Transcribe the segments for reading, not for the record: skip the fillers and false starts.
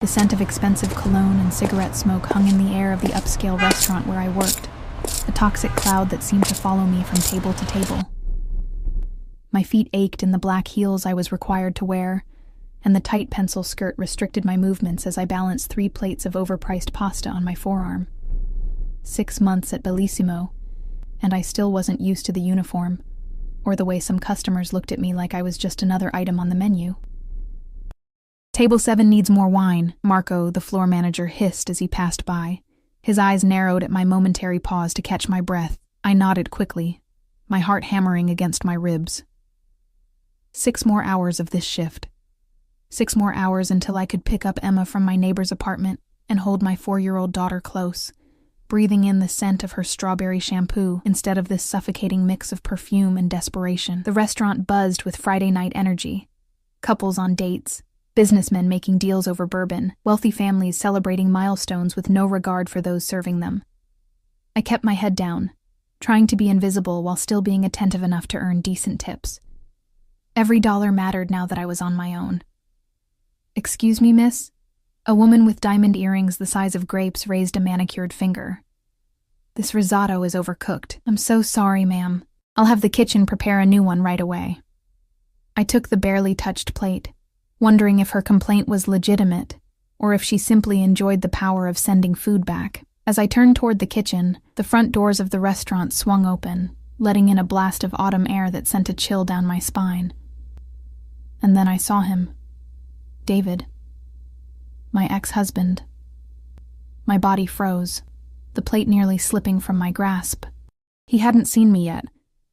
The scent of expensive cologne and cigarette smoke hung in the air of the upscale restaurant where I worked, a toxic cloud that seemed to follow me from table to table. My feet ached in the black heels I was required to wear, and the tight pencil skirt restricted my movements as I balanced 3 plates of overpriced pasta on my forearm. 6 months at Bellissimo, and I still wasn't used to the uniform, or the way some customers looked at me like I was just another item on the menu. "Table 7 needs more wine," Marco, the floor manager, hissed as he passed by. His eyes narrowed at my momentary pause to catch my breath. I nodded quickly, my heart hammering against my ribs. 6 more hours of this shift. 6 more hours until I could pick up Emma from my neighbor's apartment and hold my 4-year-old daughter close, breathing in the scent of her strawberry shampoo instead of this suffocating mix of perfume and desperation. The restaurant buzzed with Friday night energy. Couples on dates, businessmen making deals over bourbon, wealthy families celebrating milestones with no regard for those serving them. I kept my head down, trying to be invisible while still being attentive enough to earn decent tips. Every dollar mattered now that I was on my own. "Excuse me, miss?" A woman with diamond earrings the size of grapes raised a manicured finger. "This risotto is overcooked. I'm so sorry, ma'am. I'll have the kitchen prepare a new one right away." I took the barely touched plate, wondering if her complaint was legitimate, or if she simply enjoyed the power of sending food back. As I turned toward the kitchen, the front doors of the restaurant swung open, letting in a blast of autumn air that sent a chill down my spine. And then I saw him. David. My ex-husband. My body froze, the plate nearly slipping from my grasp. He hadn't seen me yet.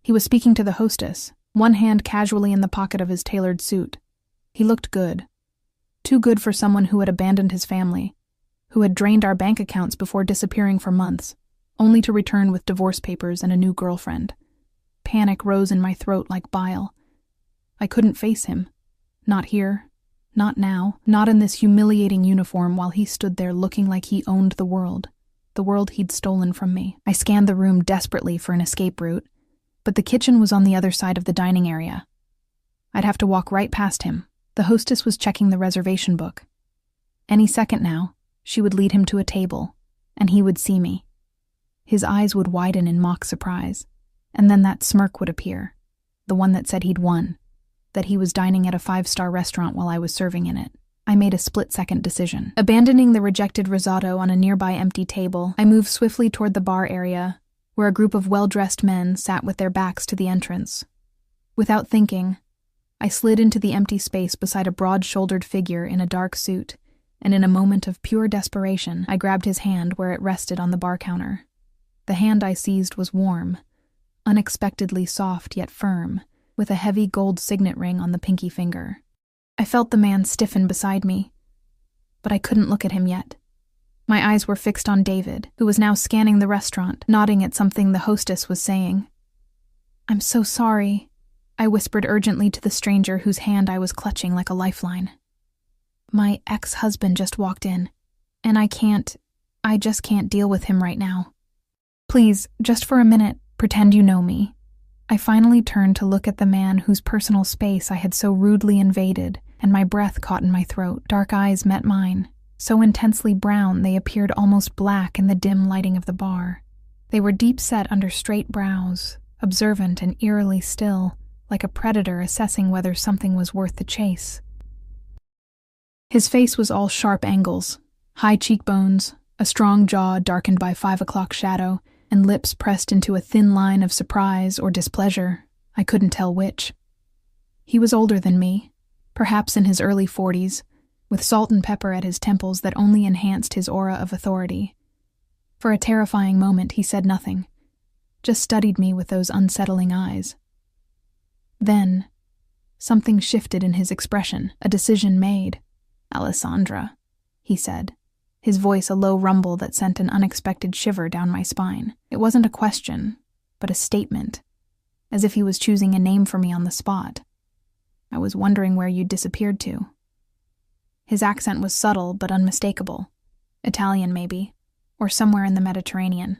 He was speaking to the hostess, one hand casually in the pocket of his tailored suit. He looked good. Too good for someone who had abandoned his family, who had drained our bank accounts before disappearing for months, only to return with divorce papers and a new girlfriend. Panic rose in my throat like bile. I couldn't face him. Not here. Not now. Not in this humiliating uniform while he stood there looking like he owned the world he'd stolen from me. I scanned the room desperately for an escape route, but the kitchen was on the other side of the dining area. I'd have to walk right past him. The hostess was checking the reservation book. Any second now, she would lead him to a table, and he would see me. His eyes would widen in mock surprise, and then that smirk would appear, the one that said he'd won, that he was dining at a 5-star restaurant while I was serving in it. I made a split-second decision. Abandoning the rejected risotto on a nearby empty table, I moved swiftly toward the bar area, where a group of well-dressed men sat with their backs to the entrance. Without thinking, I slid into the empty space beside a broad-shouldered figure in a dark suit, and in a moment of pure desperation, I grabbed his hand where it rested on the bar counter. The hand I seized was warm, unexpectedly soft yet firm, with a heavy gold signet ring on the pinky finger. I felt the man stiffen beside me, but I couldn't look at him yet. My eyes were fixed on David, who was now scanning the restaurant, nodding at something the hostess was saying. "I'm so sorry," I whispered urgently to the stranger whose hand I was clutching like a lifeline. "My ex-husband just walked in, and I just can't deal with him right now. Please, just for a minute, pretend you know me." I finally turned to look at the man whose personal space I had so rudely invaded, and my breath caught in my throat. Dark eyes met mine, so intensely brown they appeared almost black in the dim lighting of the bar. They were deep-set under straight brows, observant and eerily still, like a predator assessing whether something was worth the chase. His face was all sharp angles, high cheekbones, a strong jaw darkened by 5 o'clock shadow, and lips pressed into a thin line of surprise or displeasure. I couldn't tell which. He was older than me, perhaps in his early 40s, with salt and pepper at his temples that only enhanced his aura of authority. For a terrifying moment, he said nothing, just studied me with those unsettling eyes. Then, something shifted in his expression, a decision made. "Alessandra," he said, his voice a low rumble that sent an unexpected shiver down my spine. It wasn't a question, but a statement, as if he was choosing a name for me on the spot. "I was wondering where you'd disappeared to." His accent was subtle but unmistakable. Italian, maybe, or somewhere in the Mediterranean.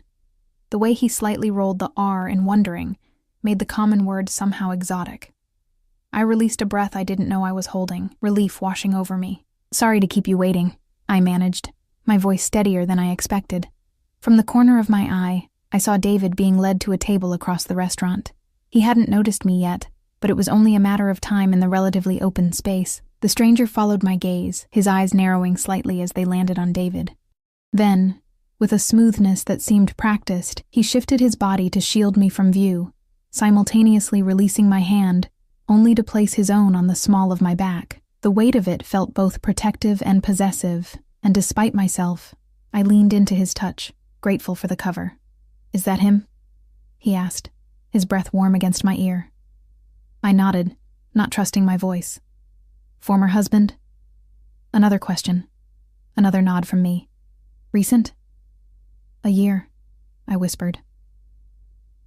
The way he slightly rolled the R in wondering made the common word somehow exotic. I released a breath I didn't know I was holding, relief washing over me. "Sorry to keep you waiting. I managed, my voice steadier than I expected. From the corner of my eye, I saw David being led to a table across the restaurant. He hadn't noticed me yet, but it was only a matter of time in the relatively open space. The stranger followed my gaze, his eyes narrowing slightly as they landed on David. Then, with a smoothness that seemed practiced, he shifted his body to shield me from view, simultaneously releasing my hand, only to place his own on the small of my back. The weight of it felt both protective and possessive, and despite myself, I leaned into his touch, grateful for the cover. "Is that him?" he asked, his breath warm against my ear. I nodded, not trusting my voice. "Former husband?" Another question. Another nod from me. "Recent?" "A year," I whispered.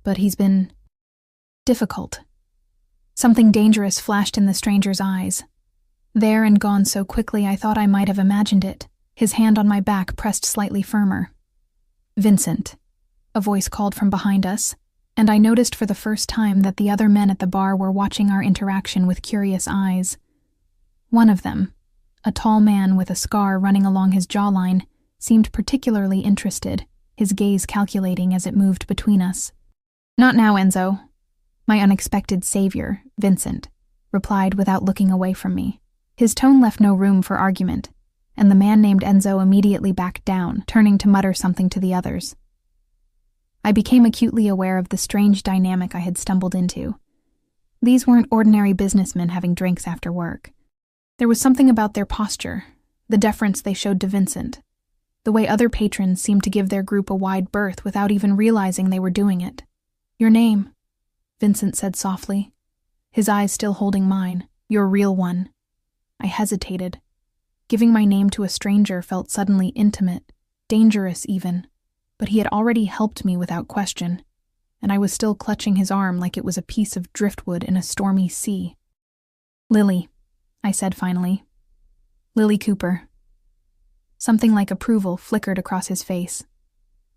"But he's been difficult." Something dangerous flashed in the stranger's eyes. There and gone so quickly I thought I might have imagined it, his hand on my back pressed slightly firmer. "Vincent," a voice called from behind us, and I noticed for the first time that the other men at the bar were watching our interaction with curious eyes. One of them, a tall man with a scar running along his jawline, seemed particularly interested, his gaze calculating as it moved between us. "Not now, Enzo." My unexpected savior, Vincent, replied without looking away from me. His tone left no room for argument, and the man named Enzo immediately backed down, turning to mutter something to the others. I became acutely aware of the strange dynamic I had stumbled into. These weren't ordinary businessmen having drinks after work. There was something about their posture, the deference they showed to Vincent, the way other patrons seemed to give their group a wide berth without even realizing they were doing it. "Your name," Vincent said softly, his eyes still holding mine. "Your real one." I hesitated. Giving my name to a stranger felt suddenly intimate, dangerous even, but he had already helped me without question, and I was still clutching his arm like it was a piece of driftwood in a stormy sea. "Lily," I said finally. "Lily Cooper." Something like approval flickered across his face.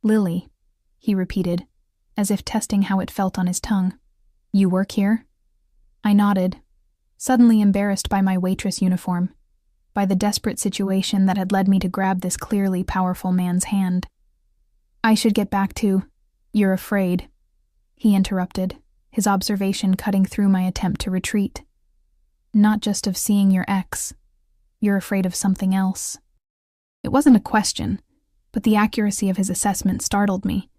"Lily," he repeated, as if testing how it felt on his tongue. "You work here?" I nodded, suddenly embarrassed by my waitress uniform, by the desperate situation that had led me to grab this clearly powerful man's hand. "I should get back to— You're afraid," he interrupted, his observation cutting through my attempt to retreat. "Not just of seeing your ex. You're afraid of something else." It wasn't a question, but the accuracy of his assessment startled me.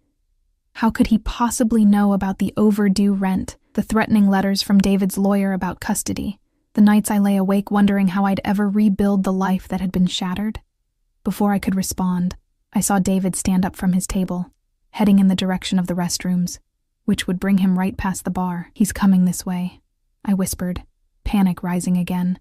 How could he possibly know about the overdue rent, the threatening letters from David's lawyer about custody, the nights I lay awake wondering how I'd ever rebuild the life that had been shattered? Before I could respond, I saw David stand up from his table, heading in the direction of the restrooms, which would bring him right past the bar. "He's coming this way," I whispered, panic rising again.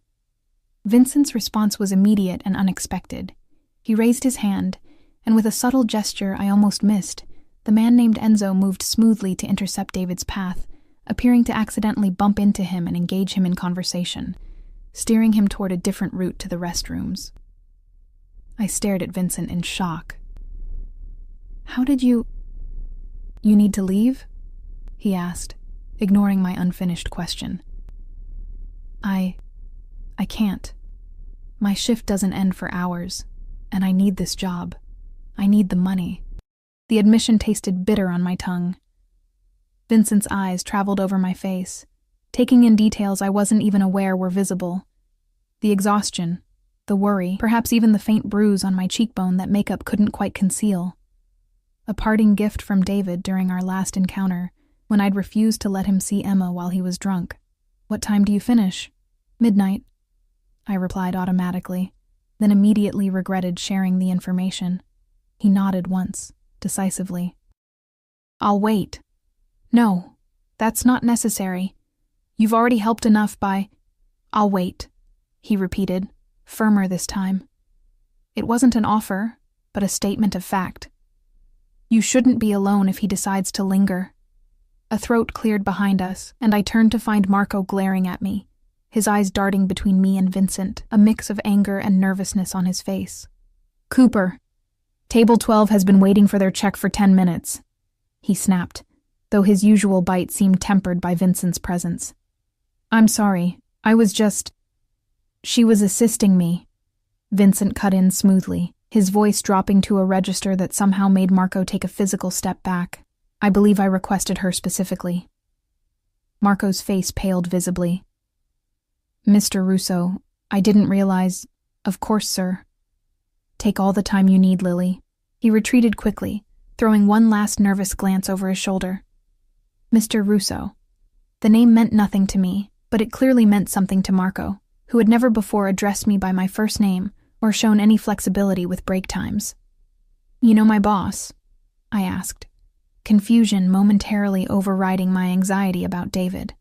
Vincent's response was immediate and unexpected. He raised his hand, and with a subtle gesture I almost missed, the man named Enzo moved smoothly to intercept David's path, appearing to accidentally bump into him and engage him in conversation, steering him toward a different route to the restrooms. I stared at Vincent in shock. "How did you need to leave?" he asked, ignoring my unfinished question. I can't. My shift doesn't end for hours, and I need this job. I need the money." The admission tasted bitter on my tongue. Vincent's eyes traveled over my face, taking in details I wasn't even aware were visible. The exhaustion, the worry, perhaps even the faint bruise on my cheekbone that makeup couldn't quite conceal. A parting gift from David during our last encounter, when I'd refused to let him see Emma while he was drunk. "What time do you finish?" "Midnight," I replied automatically, then immediately regretted sharing the information. He nodded once, decisively. "I'll wait." "No, that's not necessary. You've already helped enough by—" "I'll wait," he repeated, firmer this time. It wasn't an offer, but a statement of fact. "You shouldn't be alone if he decides to linger." A throat cleared behind us, and I turned to find Marco glaring at me, his eyes darting between me and Vincent, a mix of anger and nervousness on his face. "Cooper, Table 12 has been waiting for their check for 10 minutes, he snapped, though his usual bite seemed tempered by Vincent's presence. "I'm sorry, I was just—" "She was assisting me," Vincent cut in smoothly, his voice dropping to a register that somehow made Marco take a physical step back. I believe I requested her specifically. Marco's face paled visibly. Mr. Russo, I didn't realize... Of course, sir. Take all the time you need, Lily. He retreated quickly, throwing one last nervous glance over his shoulder. Mr. Russo. The name meant nothing to me, but it clearly meant something to Marco, who had never before addressed me by my first name or shown any flexibility with break times. You know my boss? I asked, confusion momentarily overriding my anxiety about David.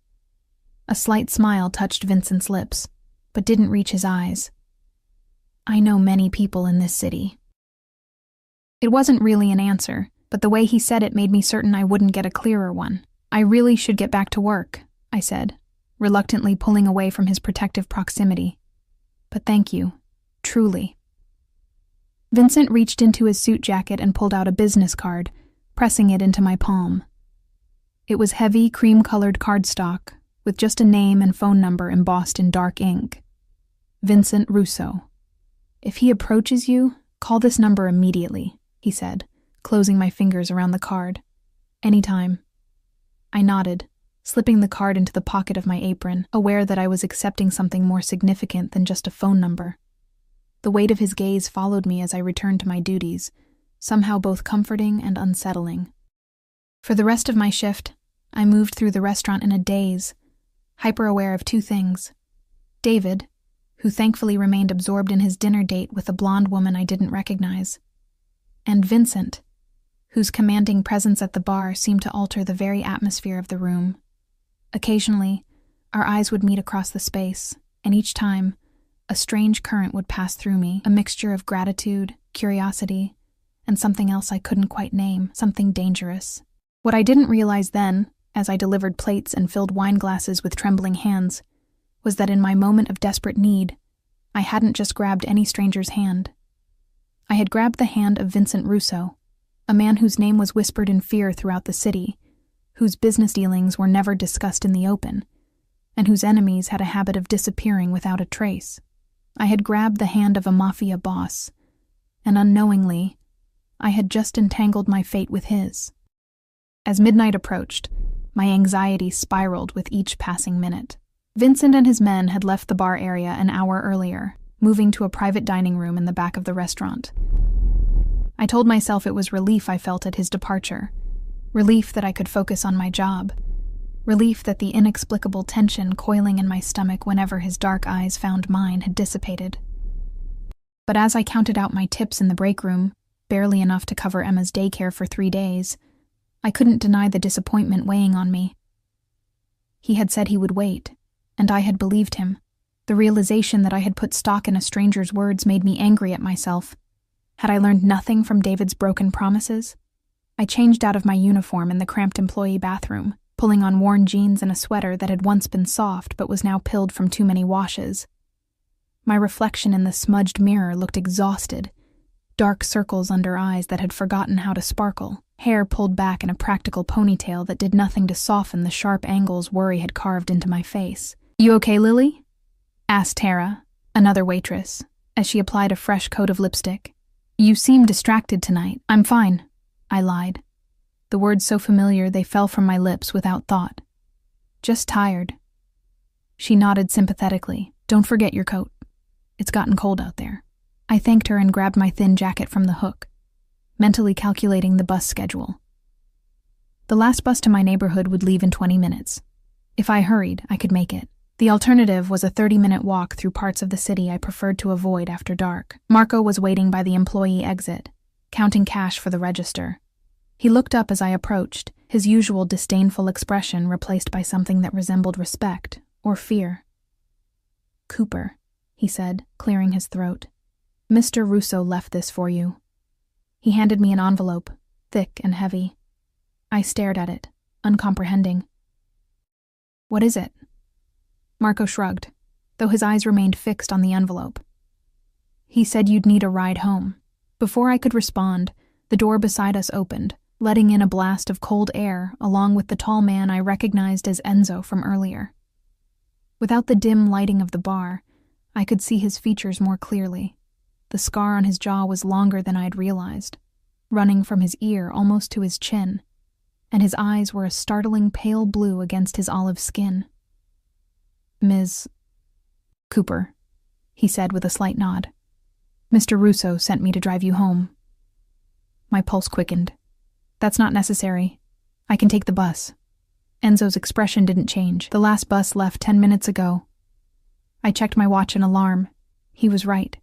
A slight smile touched Vincent's lips, but didn't reach his eyes. I know many people in this city. It wasn't really an answer, but the way he said it made me certain I wouldn't get a clearer one. I really should get back to work, I said, reluctantly pulling away from his protective proximity. But thank you. Truly. Vincent reached into his suit jacket and pulled out a business card, pressing it into my palm. It was heavy, cream-colored cardstock, with just a name and phone number embossed in dark ink. Vincent Russo. If he approaches you, call this number immediately, he said, closing my fingers around the card. Anytime. I nodded, slipping the card into the pocket of my apron, aware that I was accepting something more significant than just a phone number. The weight of his gaze followed me as I returned to my duties, somehow both comforting and unsettling. For the rest of my shift, I moved through the restaurant in a daze, hyper-aware of two things. David, who thankfully remained absorbed in his dinner date with a blonde woman I didn't recognize, and Vincent, whose commanding presence at the bar seemed to alter the very atmosphere of the room. Occasionally, our eyes would meet across the space, and each time, a strange current would pass through me, a mixture of gratitude, curiosity, and something else I couldn't quite name, something dangerous. What I didn't realize then, as I delivered plates and filled wine glasses with trembling hands, was that in my moment of desperate need, I hadn't just grabbed any stranger's hand. I had grabbed the hand of Vincent Russo, a man whose name was whispered in fear throughout the city, whose business dealings were never discussed in the open, and whose enemies had a habit of disappearing without a trace. I had grabbed the hand of a mafia boss, and unknowingly, I had just entangled my fate with his. As midnight approached, my anxiety spiraled with each passing minute. Vincent and his men had left the bar area an hour earlier, moving to a private dining room in the back of the restaurant. I told myself it was relief I felt at his departure, relief that I could focus on my job, relief that the inexplicable tension coiling in my stomach whenever his dark eyes found mine had dissipated. But as I counted out my tips in the break room, barely enough to cover Emma's daycare for 3 days, I couldn't deny the disappointment weighing on me. He had said he would wait, and I had believed him. The realization that I had put stock in a stranger's words made me angry at myself. Had I learned nothing from David's broken promises? I changed out of my uniform in the cramped employee bathroom, pulling on worn jeans and a sweater that had once been soft but was now pilled from too many washes. My reflection in the smudged mirror looked exhausted, dark circles under eyes that had forgotten how to sparkle, hair pulled back in a practical ponytail that did nothing to soften the sharp angles worry had carved into my face. "You okay, Lily?" asked Tara, another waitress, as she applied a fresh coat of lipstick. "You seem distracted tonight." "I'm fine," I lied, the words so familiar they fell from my lips without thought. "Just tired." She nodded sympathetically. "Don't forget your coat. It's gotten cold out there." I thanked her and grabbed my thin jacket from the hook, mentally calculating the bus schedule. The last bus to my neighborhood would leave in 20 minutes. If I hurried, I could make it. The alternative was a 30-minute walk through parts of the city I preferred to avoid after dark. Marco was waiting by the employee exit, counting cash for the register. He looked up as I approached, his usual disdainful expression replaced by something that resembled respect or fear. "Cooper," he said, clearing his throat. "Mr. Russo left this for you." He handed me an envelope, thick and heavy. I stared at it, uncomprehending. "What is it?" Marco shrugged, though his eyes remained fixed on the envelope. "He said you'd need a ride home." Before I could respond, the door beside us opened, letting in a blast of cold air along with the tall man I recognized as Enzo from earlier. Without the dim lighting of the bar, I could see his features more clearly. The scar on his jaw was longer than I'd realized, running from his ear almost to his chin, and his eyes were a startling pale blue against his olive skin. "Ms. Cooper," he said with a slight nod. "Mr. Russo sent me to drive you home." My pulse quickened. "That's not necessary. I can take the bus." Enzo's expression didn't change. "The last bus left 10 minutes ago." I checked my watch and alarm. He was right.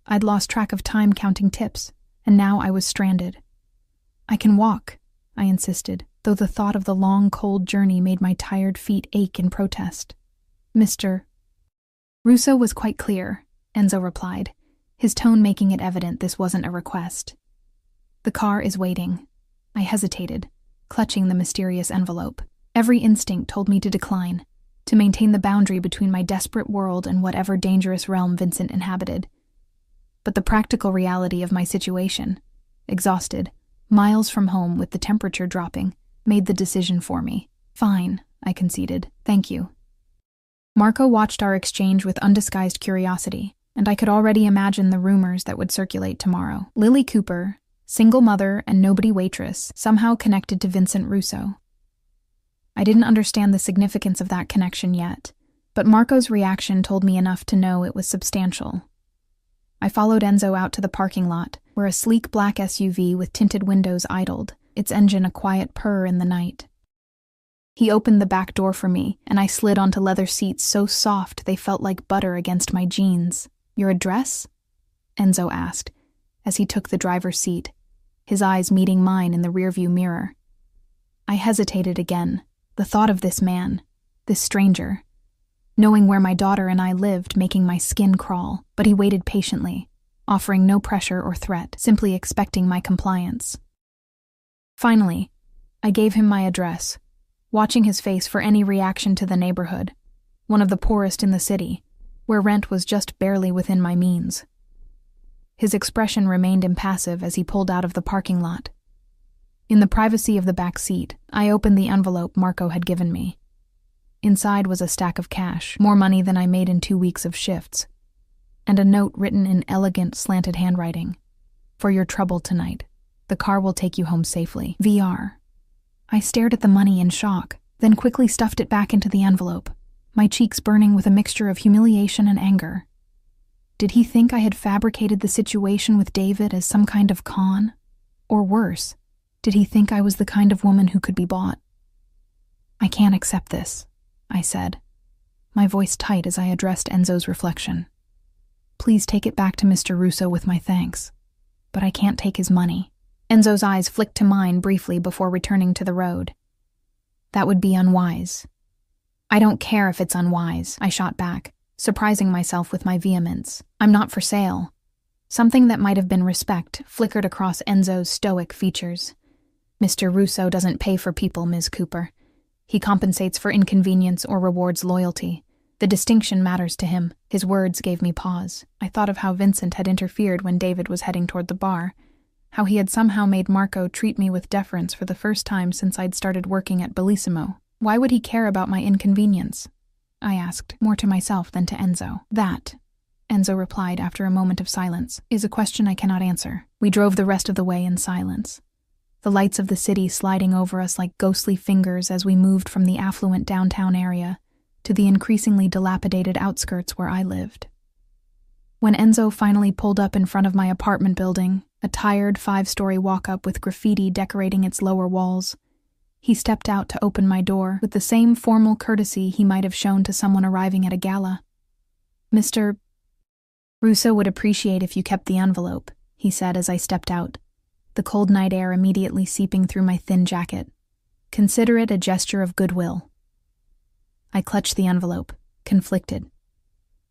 I'd lost track of time counting tips, and now I was stranded. "I can walk," I insisted, though the thought of the long, cold journey made my tired feet ache in protest. "Mr. Russo was quite clear," Enzo replied, his tone making it evident this wasn't a request. "The car is waiting." I hesitated, clutching the mysterious envelope. Every instinct told me to decline, to maintain the boundary between my desperate world and whatever dangerous realm Vincent inhabited. But the practical reality of my situation, exhausted, miles from home with the temperature dropping, made the decision for me. "Fine," I conceded. "Thank you." Marco watched our exchange with undisguised curiosity, and I could already imagine the rumors that would circulate tomorrow. Lily Cooper, single mother and nobody waitress, somehow connected to Vincent Russo. I didn't understand the significance of that connection yet, but Marco's reaction told me enough to know it was substantial. I followed Enzo out to the parking lot, where a sleek black SUV with tinted windows idled, its engine a quiet purr in the night. He opened the back door for me, and I slid onto leather seats so soft they felt like butter against my jeans. "Your address?" Enzo asked, as he took the driver's seat, his eyes meeting mine in the rearview mirror. I hesitated again, the thought of this man, this stranger, knowing where my daughter and I lived, making my skin crawl, but he waited patiently, offering no pressure or threat, simply expecting my compliance. Finally, I gave him my address, watching his face for any reaction to the neighborhood, one of the poorest in the city, where rent was just barely within my means. His expression remained impassive as he pulled out of the parking lot. In the privacy of the back seat, I opened the envelope Marco had given me. Inside was a stack of cash, more money than I made in 2 weeks of shifts, and a note written in elegant, slanted handwriting. "For your trouble tonight. The car will take you home safely. VR." I stared at the money in shock, then quickly stuffed it back into the envelope, my cheeks burning with a mixture of humiliation and anger. Did he think I had fabricated the situation with David as some kind of con? Or worse, did he think I was the kind of woman who could be bought? "I can't accept this," I said, my voice tight as I addressed Enzo's reflection. "Please take it back to Mr. Russo with my thanks, but I can't take his money." Enzo's eyes flicked to mine briefly before returning to the road. "That would be unwise." "I don't care if it's unwise," I shot back, surprising myself with my vehemence. "I'm not for sale." Something that might have been respect flickered across Enzo's stoic features. "Mr. Russo doesn't pay for people, Ms. Cooper. He compensates for inconvenience or rewards loyalty. The distinction matters to him." His words gave me pause. I thought of how Vincent had interfered when David was heading toward the bar, how he had somehow made Marco treat me with deference for the first time since I'd started working at Bellissimo. Why would he care about my inconvenience? I asked, more to myself than to Enzo. "That," Enzo replied after a moment of silence, "is a question I cannot answer." We drove the rest of the way in silence, the lights of the city sliding over us like ghostly fingers as we moved from the affluent downtown area to the increasingly dilapidated outskirts where I lived. When Enzo finally pulled up in front of my apartment building, a tired 5-story walk-up with graffiti decorating its lower walls, he stepped out to open my door with the same formal courtesy he might have shown to someone arriving at a gala. "Mr. Russo would appreciate if you kept the envelope," he said as I stepped out, the cold night air immediately seeping through my thin jacket. "Consider it a gesture of goodwill." I clutched the envelope, conflicted.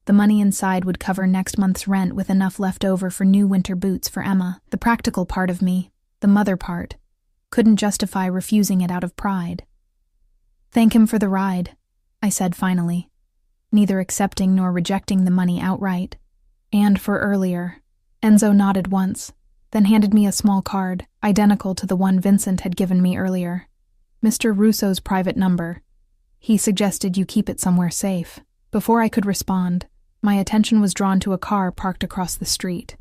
The money inside would cover next month's rent with enough left over for new winter boots for Emma. The practical part of me, the mother part, couldn't justify refusing it out of pride. "Thank him for the ride," I said finally, neither accepting nor rejecting the money outright. "And for earlier." Enzo nodded once, then handed me a small card, identical to the one Vincent had given me earlier. "Mr. Russo's private number. He suggested you keep it somewhere safe." Before I could respond, my attention was drawn to a car parked across the street.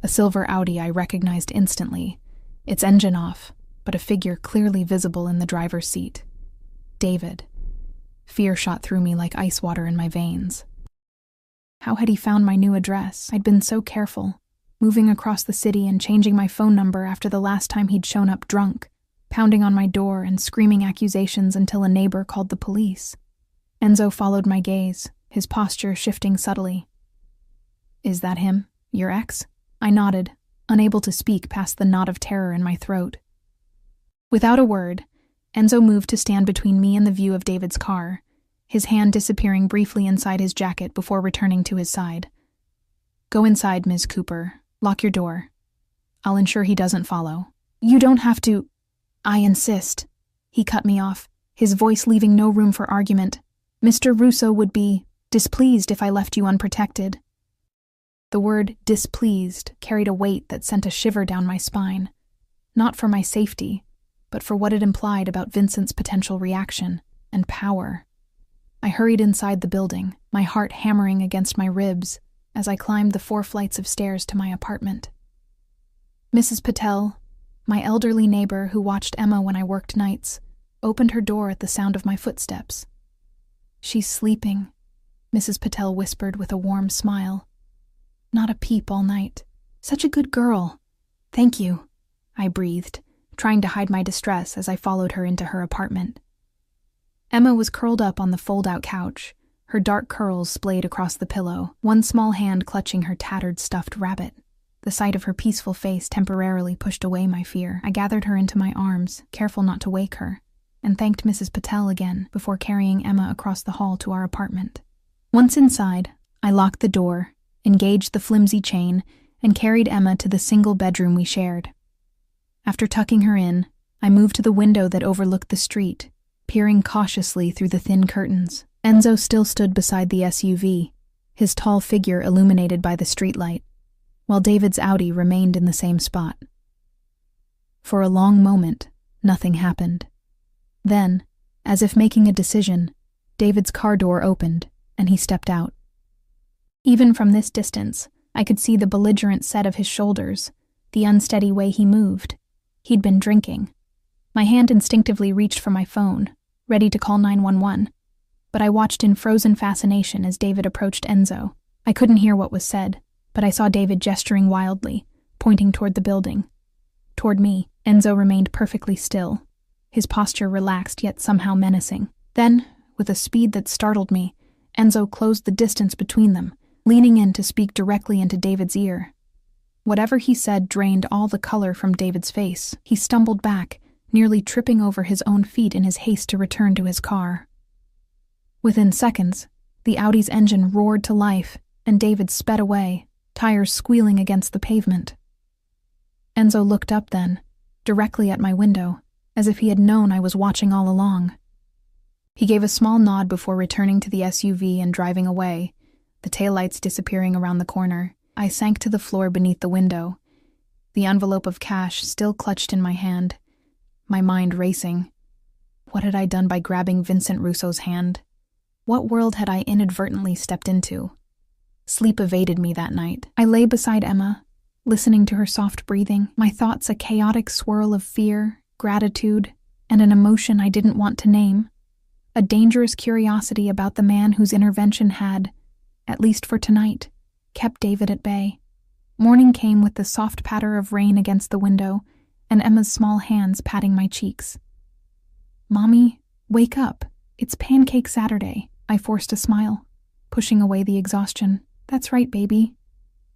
A silver Audi I recognized instantly, its engine off, but a figure clearly visible in the driver's seat. David. Fear shot through me like ice water in my veins. How had he found my new address? I'd been so careful, moving across the city and changing my phone number after the last time he'd shown up drunk, pounding on my door and screaming accusations until a neighbor called the police. Enzo followed my gaze, his posture shifting subtly. "Is that him? Your ex?" I nodded, unable to speak past the knot of terror in my throat. Without a word, Enzo moved to stand between me and the view of David's car, his hand disappearing briefly inside his jacket before returning to his side. "Go inside, Ms. Cooper. Lock your door. I'll ensure he doesn't follow." "You don't have to." "I insist." He cut me off, his voice leaving no room for argument. "Mr. Russo would be displeased if I left you unprotected." The word displeased carried a weight that sent a shiver down my spine, not for my safety, but for what it implied about Vincent's potential reaction and power. I hurried inside the building, my heart hammering against my ribs as I climbed the 4 flights of stairs to my apartment. Mrs. Patel, my elderly neighbor who watched Emma when I worked nights, opened her door at the sound of my footsteps. "She's sleeping," Mrs. Patel whispered with a warm smile. "Not a peep all night. Such a good girl." "Thank you," I breathed, trying to hide my distress as I followed her into her apartment. Emma was curled up on the fold-out couch, her dark curls splayed across the pillow, one small hand clutching her tattered stuffed rabbit. The sight of her peaceful face temporarily pushed away my fear. I gathered her into my arms, careful not to wake her, and thanked Mrs. Patel again before carrying Emma across the hall to our apartment. Once inside, I locked the door, engaged the flimsy chain, and carried Emma to the single bedroom we shared. After tucking her in, I moved to the window that overlooked the street, peering cautiously through the thin curtains. Enzo still stood beside the SUV, his tall figure illuminated by the streetlight, while David's Audi remained in the same spot. For a long moment, nothing happened. Then, as if making a decision, David's car door opened, and he stepped out. Even from this distance, I could see the belligerent set of his shoulders, the unsteady way he moved. He'd been drinking. My hand instinctively reached for my phone, ready to call 911, but I watched in frozen fascination as David approached Enzo. I couldn't hear what was said, but I saw David gesturing wildly, pointing toward the building. Toward me, Enzo remained perfectly still, his posture relaxed yet somehow menacing. Then, with a speed that startled me, Enzo closed the distance between them, leaning in to speak directly into David's ear. Whatever he said drained all the color from David's face. He stumbled back, nearly tripping over his own feet in his haste to return to his car. Within seconds, the Audi's engine roared to life, and David sped away, tires squealing against the pavement. Enzo looked up then, directly at my window, as if he had known I was watching all along. He gave a small nod before returning to the SUV and driving away, the taillights disappearing around the corner. I sank to the floor beneath the window, the envelope of cash still clutched in my hand, my mind racing. What had I done by grabbing Vincent Russo's hand? What world had I inadvertently stepped into? Sleep evaded me that night. I lay beside Emma, listening to her soft breathing, my thoughts a chaotic swirl of fear, gratitude, and an emotion I didn't want to name. A dangerous curiosity about the man whose intervention had, at least for tonight, kept David at bay. Morning came with the soft patter of rain against the window, and Emma's small hands patting my cheeks. "Mommy, wake up. It's Pancake Saturday." I forced a smile, pushing away the exhaustion. "That's right, baby.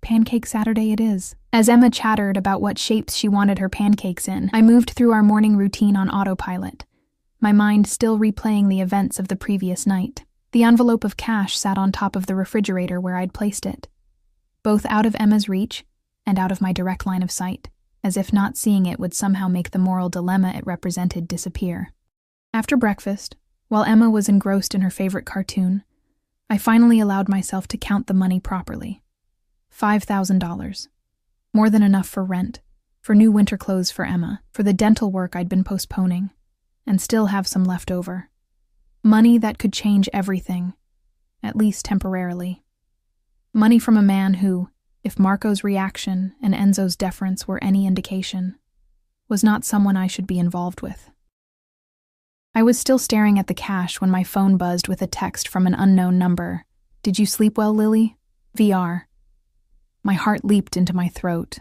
Pancake Saturday it is." As Emma chattered about what shapes she wanted her pancakes in, I moved through our morning routine on autopilot, my mind still replaying the events of the previous night. The envelope of cash sat on top of the refrigerator where I'd placed it, both out of Emma's reach and out of my direct line of sight, as if not seeing it would somehow make the moral dilemma it represented disappear. After breakfast, while Emma was engrossed in her favorite cartoon, I finally allowed myself to count the money properly. $5,000. More than enough for rent, for new winter clothes for Emma, for the dental work I'd been postponing, and still have some left over. Money that could change everything, at least temporarily. Money from a man who, If Marco's reaction and Enzo's deference were any indication, was not someone I should be involved with. I was still staring at the cash when my phone buzzed with a text from an unknown number. "Did you sleep well, Lily? VR." My heart leaped into my throat.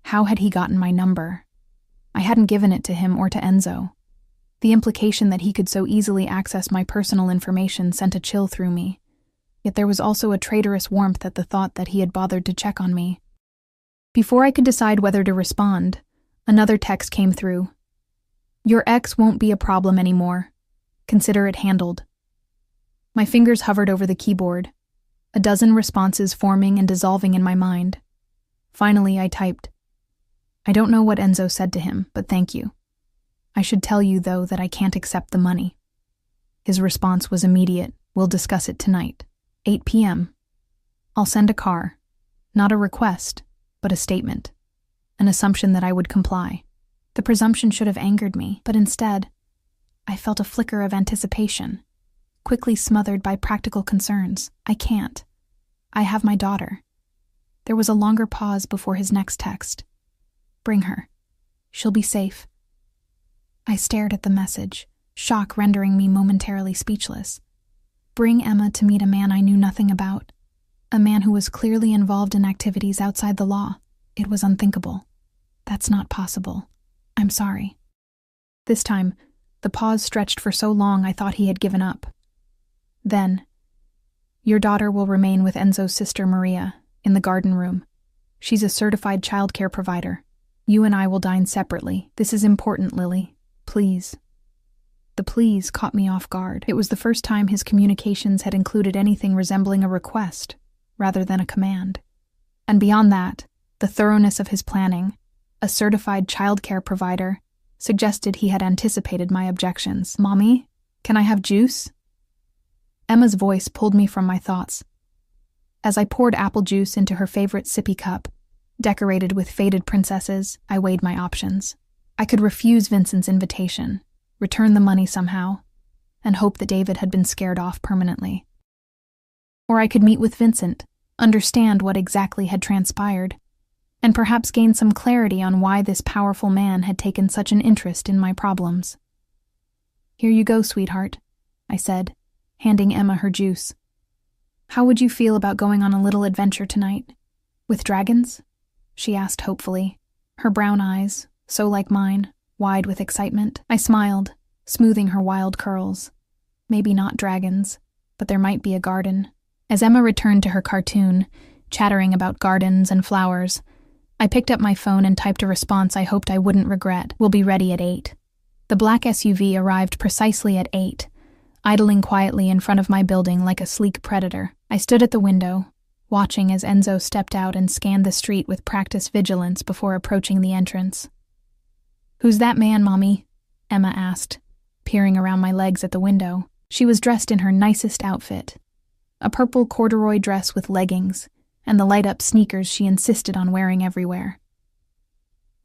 How had he gotten my number? I hadn't given it to him or to Enzo. The implication that he could so easily access my personal information sent a chill through me. Yet there was also a traitorous warmth at the thought that he had bothered to check on me. Before I could decide whether to respond, another text came through. "Your ex won't be a problem anymore. Consider it handled." My fingers hovered over the keyboard, a dozen responses forming and dissolving in my mind. Finally, I typed, "I don't know what Enzo said to him, but thank you. I should tell you, though, that I can't accept the money." His response was immediate. "We'll discuss it tonight, 8 p.m. I'll send a car. Not a request, but a statement. An assumption that I would comply." The presumption should have angered me, but instead, I felt a flicker of anticipation, quickly smothered by practical concerns. "I can't. I have my daughter." There was a longer pause before his next text. "Bring her. She'll be safe." I stared at the message, shock rendering me momentarily speechless. Bring Emma to meet a man I knew nothing about, a man who was clearly involved in activities outside the law. It was unthinkable. "That's not possible. I'm sorry." This time, the pause stretched for so long I thought he had given up. Then, "Your daughter will remain with Enzo's sister Maria, in the garden room. She's a certified childcare provider. You and I will dine separately. This is important, Lily. Please." The please caught me off guard. It was the first time his communications had included anything resembling a request, rather than a command. And beyond that, the thoroughness of his planning, a certified childcare provider, suggested he had anticipated my objections. "Mommy, can I have juice?" Emma's voice pulled me from my thoughts. As I poured apple juice into her favorite sippy cup, decorated with faded princesses, I weighed my options. I could refuse Vincent's invitation, return the money somehow, and hope that David had been scared off permanently. Or I could meet with Vincent, understand what exactly had transpired, and perhaps gain some clarity on why this powerful man had taken such an interest in my problems. "Here you go, sweetheart," I said, handing Emma her juice. "How would you feel about going on a little adventure tonight? With dragons?" she asked hopefully, her brown eyes, so like mine, wide with excitement. I smiled, smoothing her wild curls. Maybe not dragons, but there might be a garden. As Emma returned to her cartoon, chattering about gardens and flowers, I picked up my phone and typed a response I hoped I wouldn't regret. "We'll be ready at 8. The black SUV arrived precisely at 8, idling quietly in front of my building like a sleek predator. I stood at the window, watching as Enzo stepped out and scanned the street with practiced vigilance before approaching the entrance. "Who's that man, Mommy?" Emma asked, peering around my legs at the window. She was dressed in her nicest outfit, a purple corduroy dress with leggings, and the light-up sneakers she insisted on wearing everywhere.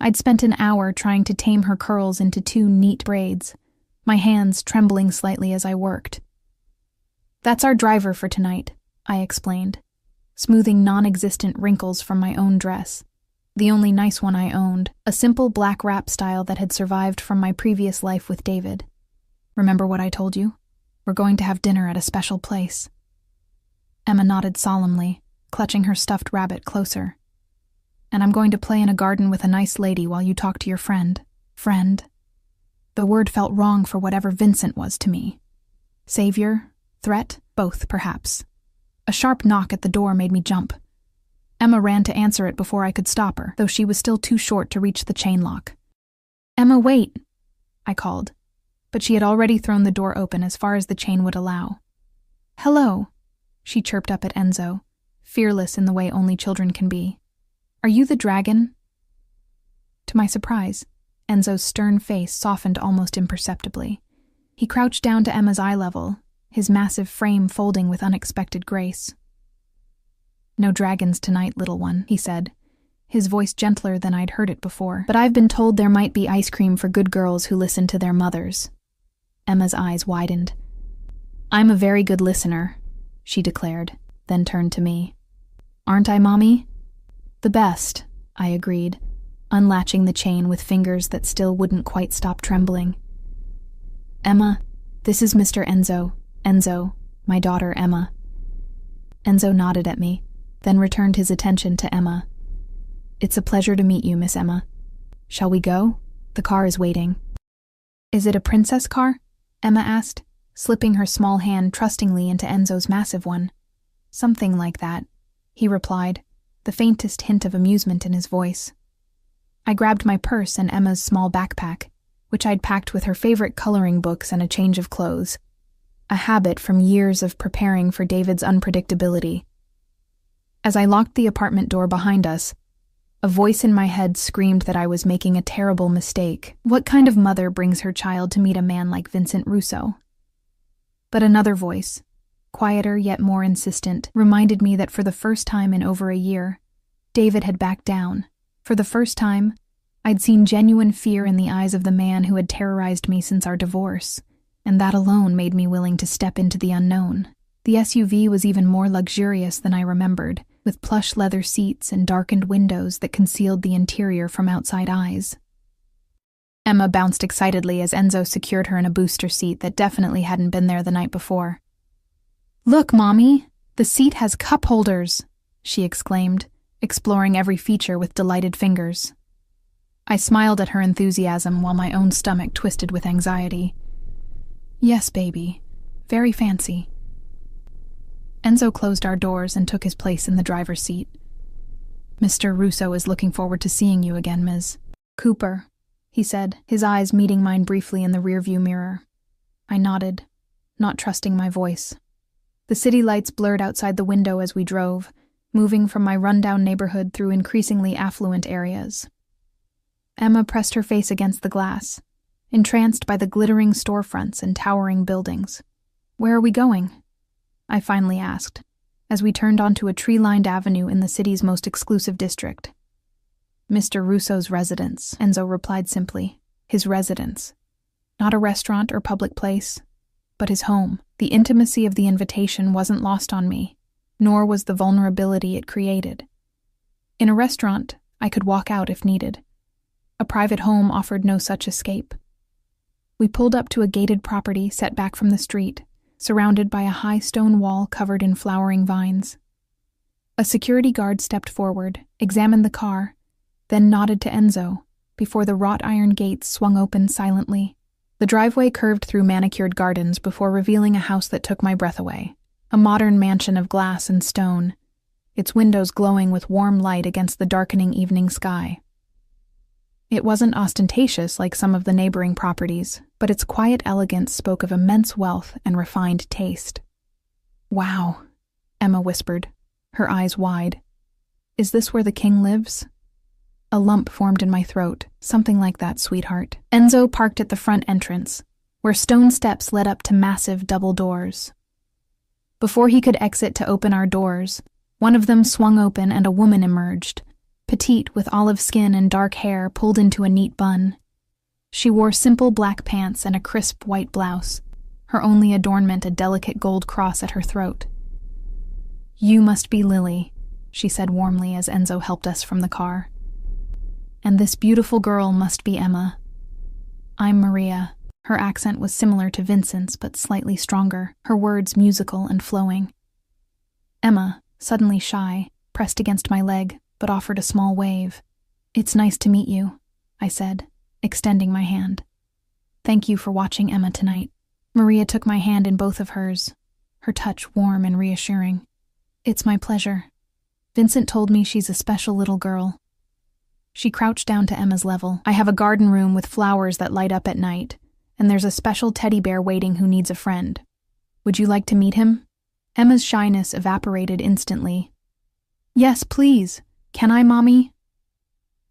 I'd spent an hour trying to tame her curls into 2 neat braids, my hands trembling slightly as I worked. "That's our driver for tonight," I explained, smoothing non-existent wrinkles from my own dress, the only nice one I owned, a simple black wrap style that had survived from my previous life with David. "Remember what I told you? We're going to have dinner at a special place." Emma nodded solemnly, clutching her stuffed rabbit closer. "And I'm going to play in a garden with a nice lady while you talk to your friend." Friend? The word felt wrong for whatever Vincent was to me. Savior? Threat? Both, perhaps. A sharp knock at the door made me jump. Emma ran to answer it before I could stop her, though she was still too short to reach the chain lock. "Emma, wait," I called, but she had already thrown the door open as far as the chain would allow. "Hello," she chirped up at Enzo, fearless in the way only children can be. "Are you the dragon?" To my surprise, Enzo's stern face softened almost imperceptibly. He crouched down to Emma's eye level, his massive frame folding with unexpected grace. "No dragons tonight, little one," he said, his voice gentler than I'd heard it before. "But I've been told there might be ice cream for good girls who listen to their mothers." Emma's eyes widened. "I'm a very good listener," she declared, then turned to me. "Aren't I, Mommy?" The best, I agreed, unlatching the chain with fingers that still wouldn't quite stop trembling. Emma, this is Mr. Enzo. Enzo, my daughter Emma. Enzo nodded at me, then returned his attention to Emma. It's a pleasure to meet you, Miss Emma. Shall we go? The car is waiting. Is it a princess car? Emma asked, slipping her small hand trustingly into Enzo's massive one. Something like that, he replied, the faintest hint of amusement in his voice. I grabbed my purse and Emma's small backpack, which I'd packed with her favorite coloring books and a change of clothes, a habit from years of preparing for David's unpredictability. As I locked the apartment door behind us, a voice in my head screamed that I was making a terrible mistake. What kind of mother brings her child to meet a man like Vincent Russo? But another voice, quieter yet more insistent, reminded me that for the first time in over a year, David had backed down. For the first time, I'd seen genuine fear in the eyes of the man who had terrorized me since our divorce, and that alone made me willing to step into the unknown. The SUV was even more luxurious than I remembered, with plush leather seats and darkened windows that concealed the interior from outside eyes. Emma bounced excitedly as Enzo secured her in a booster seat that definitely hadn't been there the night before. "Look, Mommy! The seat has cup holders!" she exclaimed, exploring every feature with delighted fingers. I smiled at her enthusiasm while my own stomach twisted with anxiety. "Yes, baby. Very fancy." Enzo closed our doors and took his place in the driver's seat. "Mr. Russo is looking forward to seeing you again, Ms. Cooper," he said, his eyes meeting mine briefly in the rearview mirror. I nodded, not trusting my voice. The city lights blurred outside the window as we drove, moving from my rundown neighborhood through increasingly affluent areas. Emma pressed her face against the glass, entranced by the glittering storefronts and towering buildings. "Where are we going?" I finally asked, as we turned onto a tree-lined avenue in the city's most exclusive district. "Mr. Russo's residence," Enzo replied simply. "His residence. Not a restaurant or public place, but his home." The intimacy of the invitation wasn't lost on me, nor was the vulnerability it created. In a restaurant, I could walk out if needed. A private home offered no such escape. We pulled up to a gated property set back from the street, surrounded by a high stone wall covered in flowering vines. A security guard stepped forward, examined the car, then nodded to Enzo, before the wrought iron gates swung open silently. The driveway curved through manicured gardens before revealing a house that took my breath away. A modern mansion of glass and stone, its windows glowing with warm light against the darkening evening sky. It wasn't ostentatious like some of the neighboring properties, but its quiet elegance spoke of immense wealth and refined taste. "Wow," Emma whispered, her eyes wide. "Is this where the king lives?" A lump formed in my throat. "Something like that, sweetheart." Enzo parked at the front entrance, where stone steps led up to massive double doors. Before he could exit to open our doors, one of them swung open and a woman emerged, petite with olive skin and dark hair pulled into a neat bun. She wore simple black pants and a crisp white blouse, her only adornment a delicate gold cross at her throat. "You must be Lily," she said warmly as Enzo helped us from the car. "And this beautiful girl must be Emma. I'm Maria." Her accent was similar to Vincent's but slightly stronger, her words musical and flowing. Emma, suddenly shy, pressed against my leg, but offered a small wave. "It's nice to meet you," I said, extending my hand. "Thank you for watching Emma tonight." Maria took my hand in both of hers, her touch warm and reassuring. "It's my pleasure. Vincent told me she's a special little girl." She crouched down to Emma's level. "I have a garden room with flowers that light up at night, and there's a special teddy bear waiting who needs a friend. Would you like to meet him?" Emma's shyness evaporated instantly. "Yes, please. Can I, Mommy?"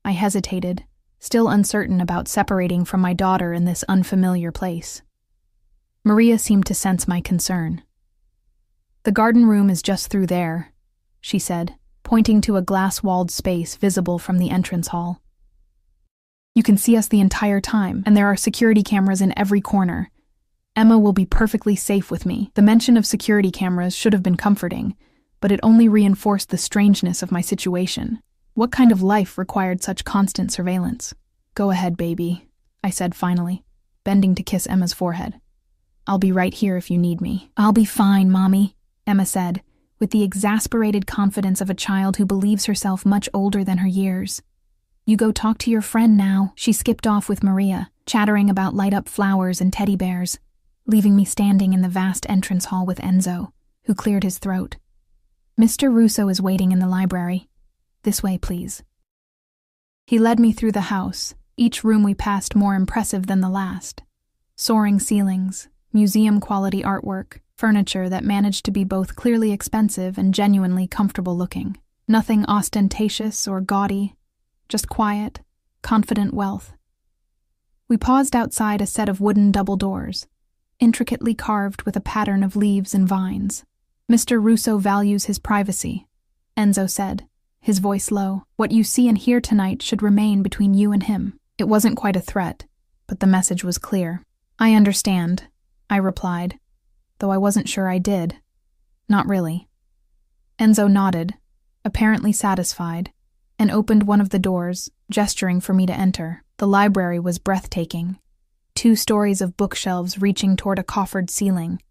I hesitated, still uncertain about separating from my daughter in this unfamiliar place. Maria seemed to sense my concern. "The garden room is just through there," she said, pointing to a glass-walled space visible from the entrance hall. "You can see us the entire time, and there are security cameras in every corner. Emma will be perfectly safe with me." The mention of security cameras should have been comforting, but it only reinforced the strangeness of my situation. What kind of life required such constant surveillance? Go ahead, baby, I said finally, bending to kiss Emma's forehead. I'll be right here if you need me. I'll be fine, Mommy, Emma said, with the exasperated confidence of a child who believes herself much older than her years. You go talk to your friend now. She skipped off with Maria, chattering about light-up flowers and teddy bears, leaving me standing in the vast entrance hall with Enzo, who cleared his throat. Mr. Russo is waiting in the library. This way, please. He led me through the house, each room we passed more impressive than the last. Soaring ceilings, museum-quality artwork, furniture that managed to be both clearly expensive and genuinely comfortable looking. Nothing ostentatious or gaudy, just quiet, confident wealth. We paused outside a set of wooden double doors, intricately carved with a pattern of leaves and vines. Mr. Russo values his privacy, Enzo said, his voice low. What you see and hear tonight should remain between you and him. It wasn't quite a threat, but the message was clear. I understand, I replied, though I wasn't sure I did. Not really. Enzo nodded, apparently satisfied, and opened one of the doors, gesturing for me to enter. The library was breathtaking. 2 stories of bookshelves reaching toward a coffered ceiling,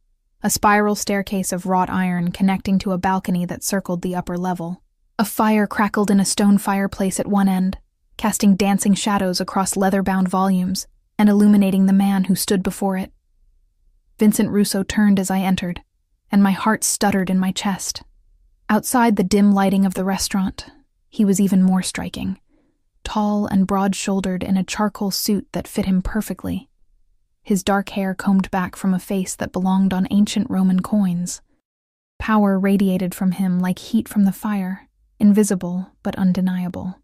a spiral staircase of wrought iron connecting to a balcony that circled the upper level. A fire crackled in a stone fireplace at one end, casting dancing shadows across leather-bound volumes and illuminating the man who stood before it. Vincent Russo turned as I entered, and my heart stuttered in my chest. Outside the dim lighting of the restaurant, he was even more striking, tall and broad-shouldered in a charcoal suit that fit him perfectly, his dark hair combed back from a face that belonged on ancient Roman coins. Power radiated from him like heat from the fire, invisible but undeniable.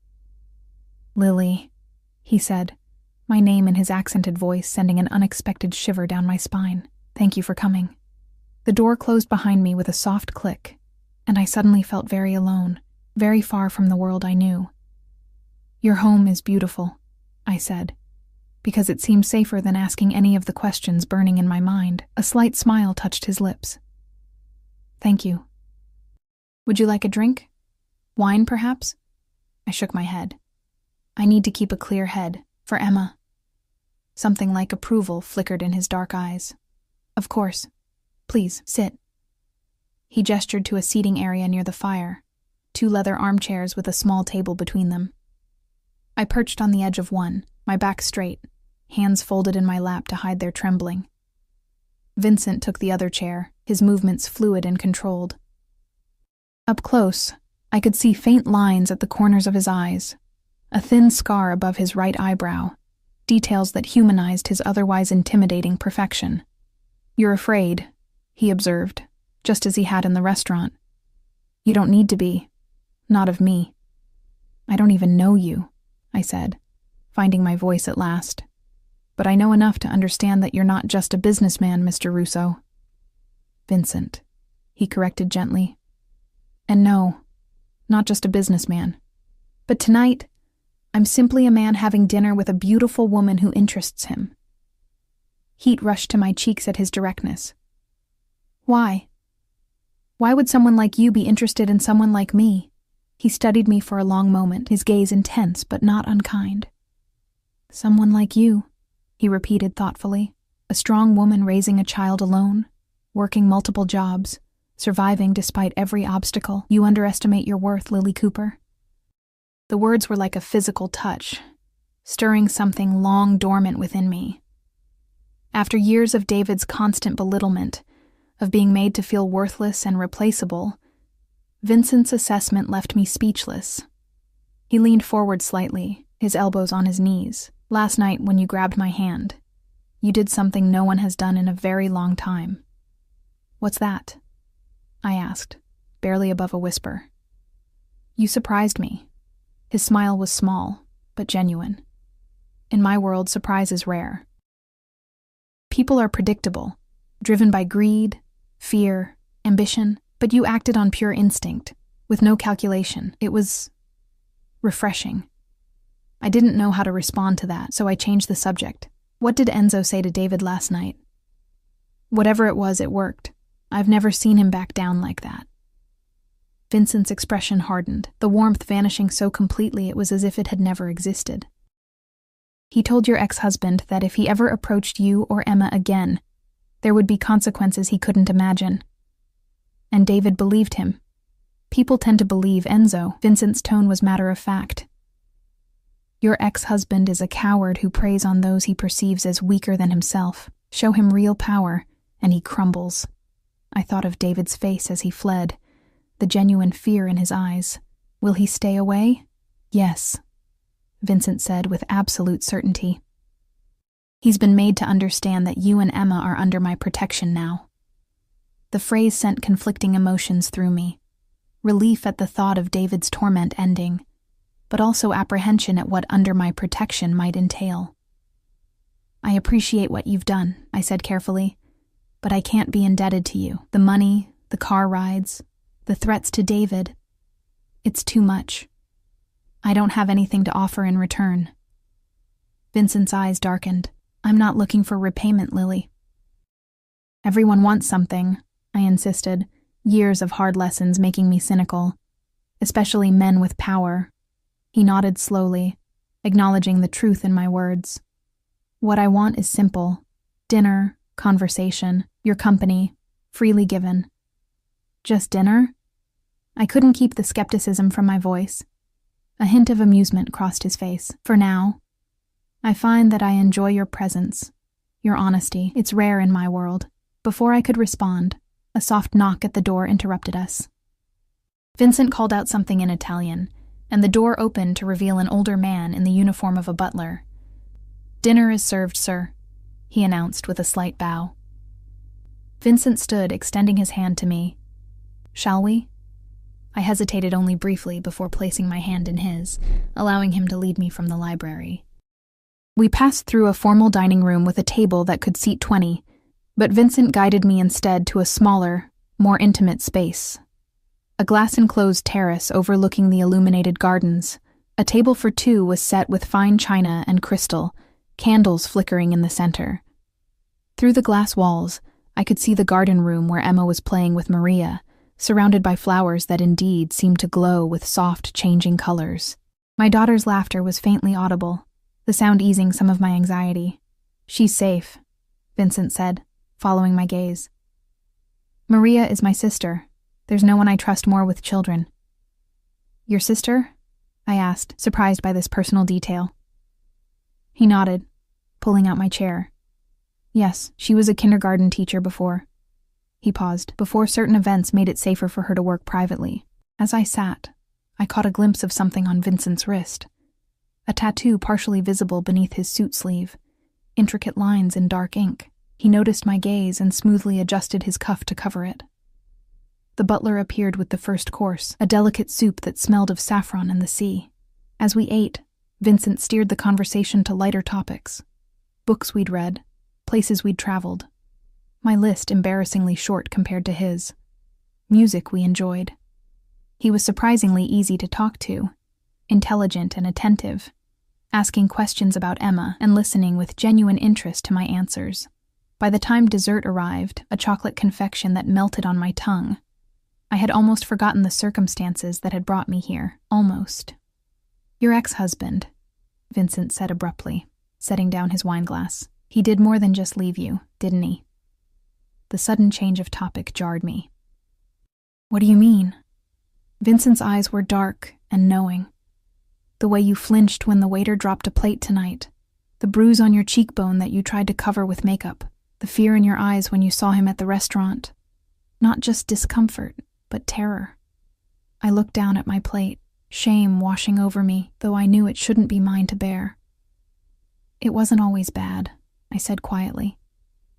Lily, he said, my name in his accented voice sending an unexpected shiver down my spine. Thank you for coming. The door closed behind me with a soft click, and I suddenly felt very alone, very far from the world I knew. Your home is beautiful, I said, because it seemed safer than asking any of the questions burning in my mind. A slight smile touched his lips. Thank you. Would you like a drink? Wine, perhaps? I shook my head. I need to keep a clear head, for Emma. Something like approval flickered in his dark eyes. Of course. Please, sit. He gestured to a seating area near the fire, 2 leather armchairs with a small table between them. I perched on the edge of one, my back straight, hands folded in my lap to hide their trembling. Vincent took the other chair, his movements fluid and controlled. Up close, I could see faint lines at the corners of his eyes, a thin scar above his right eyebrow, details that humanized his otherwise intimidating perfection. You're afraid, he observed, just as he had in the restaurant. You don't need to be. Not of me. I don't even know you, I said, finding my voice at last. But I know enough to understand that you're not just a businessman, Mr. Russo. Vincent, he corrected gently. And no, not just a businessman. But tonight, I'm simply a man having dinner with a beautiful woman who interests him. Heat rushed to my cheeks at his directness. Why? Why would someone like you be interested in someone like me? He studied me for a long moment, his gaze intense but not unkind. Someone like you, he repeated thoughtfully. A strong woman raising a child alone, working multiple jobs, surviving despite every obstacle. You underestimate your worth, Lily Cooper. The words were like a physical touch, stirring something long dormant within me. After years of David's constant belittlement, of being made to feel worthless and replaceable, Vincent's assessment left me speechless. He leaned forward slightly, his elbows on his knees. Last night when you grabbed my hand, you did something no one has done in a very long time. What's that? I asked, barely above a whisper. You surprised me. His smile was small, but genuine. In my world, surprise is rare. People are predictable, driven by greed, fear, ambition, but you acted on pure instinct, with no calculation. It was refreshing. I didn't know how to respond to that, so I changed the subject. What did Enzo say to David last night? Whatever it was, it worked. I've never seen him back down like that. Vincent's expression hardened, the warmth vanishing so completely it was as if it had never existed. He told your ex-husband that if he ever approached you or Emma again, there would be consequences he couldn't imagine. And David believed him. People tend to believe Enzo. Vincent's tone was matter-of-fact. Your ex-husband is a coward who preys on those he perceives as weaker than himself. Show him real power, and he crumbles. I thought of David's face as he fled, the genuine fear in his eyes. Will he stay away? Yes, Vincent said with absolute certainty. He's been made to understand that you and Emma are under my protection now. The phrase sent conflicting emotions through me. Relief at the thought of David's torment ending, but also apprehension at what under my protection might entail. I appreciate what you've done, I said carefully, but I can't be indebted to you. The money, the car rides, the threats to David. It's too much. I don't have anything to offer in return. Vincent's eyes darkened. I'm not looking for repayment, Lily. Everyone wants something, I insisted, years of hard lessons making me cynical, especially men with power. He nodded slowly, acknowledging the truth in my words. What I want is simple. Dinner, conversation, your company, freely given. Just dinner? I couldn't keep the skepticism from my voice. A hint of amusement crossed his face. For now, I find that I enjoy your presence, your honesty. It's rare in my world. Before I could respond, a soft knock at the door interrupted us. Vincent called out something in Italian, and the door opened to reveal an older man in the uniform of a butler. Dinner is served, sir, he announced with a slight bow. Vincent stood, extending his hand to me. Shall we? I hesitated only briefly before placing my hand in his, allowing him to lead me from the library. We passed through a formal dining room with a table that could seat 20, but Vincent guided me instead to a smaller, more intimate space. A glass-enclosed terrace overlooking the illuminated gardens. A table for two was set with fine china and crystal, candles flickering in the center. Through the glass walls, I could see the garden room where Emma was playing with Maria, surrounded by flowers that indeed seemed to glow with soft, changing colors. My daughter's laughter was faintly audible, the sound easing some of my anxiety. She's safe, Vincent said, following my gaze. Maria is my sister. There's no one I trust more with children. Your sister? I asked, surprised by this personal detail. He nodded, pulling out my chair. Yes, she was a kindergarten teacher before. He paused, before certain events made it safer for her to work privately. As I sat, I caught a glimpse of something on Vincent's wrist. A tattoo partially visible beneath his suit sleeve, intricate lines in dark ink. He noticed my gaze and smoothly adjusted his cuff to cover it. The butler appeared with the first course, a delicate soup that smelled of saffron and the sea. As we ate, Vincent steered the conversation to lighter topics. Books we'd read, places we'd traveled. My list embarrassingly short compared to his. Music we enjoyed. He was surprisingly easy to talk to, intelligent and attentive, asking questions about Emma and listening with genuine interest to my answers. By the time dessert arrived, a chocolate confection that melted on my tongue, I had almost forgotten the circumstances that had brought me here. Almost. Your ex-husband, Vincent said abruptly, setting down his wineglass. He did more than just leave you, didn't he? The sudden change of topic jarred me. What do you mean? Vincent's eyes were dark and knowing. The way you flinched when the waiter dropped a plate tonight, the bruise on your cheekbone that you tried to cover with makeup, the fear in your eyes when you saw him at the restaurant. Not just discomfort, but terror. I looked down at my plate, shame washing over me, though I knew it shouldn't be mine to bear. It wasn't always bad, I said quietly.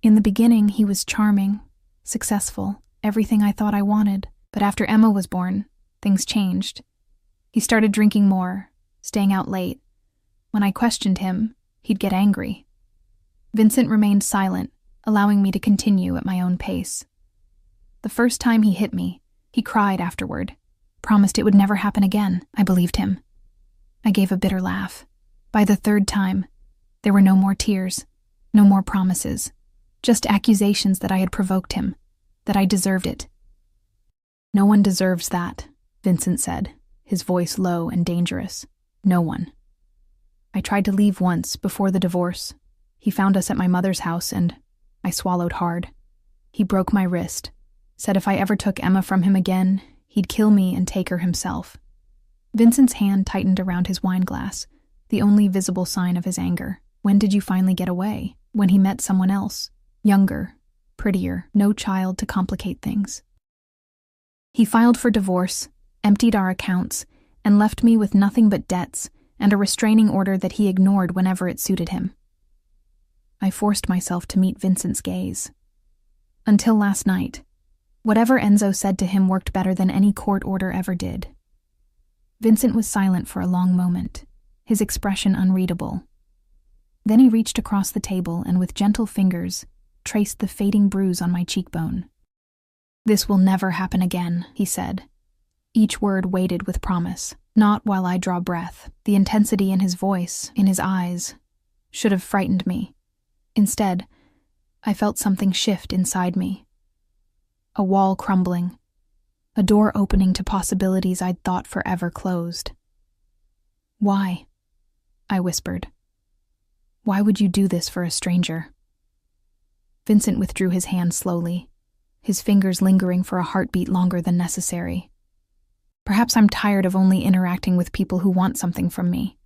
In the beginning, he was charming, successful, everything I thought I wanted. But after Emma was born, things changed. He started drinking more, staying out late. When I questioned him, he'd get angry. Vincent remained silent, allowing me to continue at my own pace. The first time he hit me, he cried afterward, promised it would never happen again. I believed him. I gave a bitter laugh. By the third time, there were no more tears, no more promises. Just accusations that I had provoked him, that I deserved it. No one deserves that, Vincent said, his voice low and dangerous. No one. I tried to leave once, before the divorce. He found us at my mother's house and I swallowed hard. He broke my wrist, said if I ever took Emma from him again, he'd kill me and take her himself. Vincent's hand tightened around his wine glass, the only visible sign of his anger. When did you finally get away? When he met someone else? Younger, prettier, no child to complicate things. He filed for divorce, emptied our accounts, and left me with nothing but debts and a restraining order that he ignored whenever it suited him. I forced myself to meet Vincent's gaze. Until last night, whatever Enzo said to him worked better than any court order ever did. Vincent was silent for a long moment, his expression unreadable. Then he reached across the table and with gentle fingers traced the fading bruise on my cheekbone. "This will never happen again," he said. Each word weighted with promise. Not while I draw breath. The intensity in his voice, in his eyes, should have frightened me. Instead, I felt something shift inside me. A wall crumbling. A door opening to possibilities I'd thought forever closed. "Why?" I whispered. "Why would you do this for a stranger?" Vincent withdrew his hand slowly, his fingers lingering for a heartbeat longer than necessary. Perhaps I'm tired of only interacting with people who want something from me.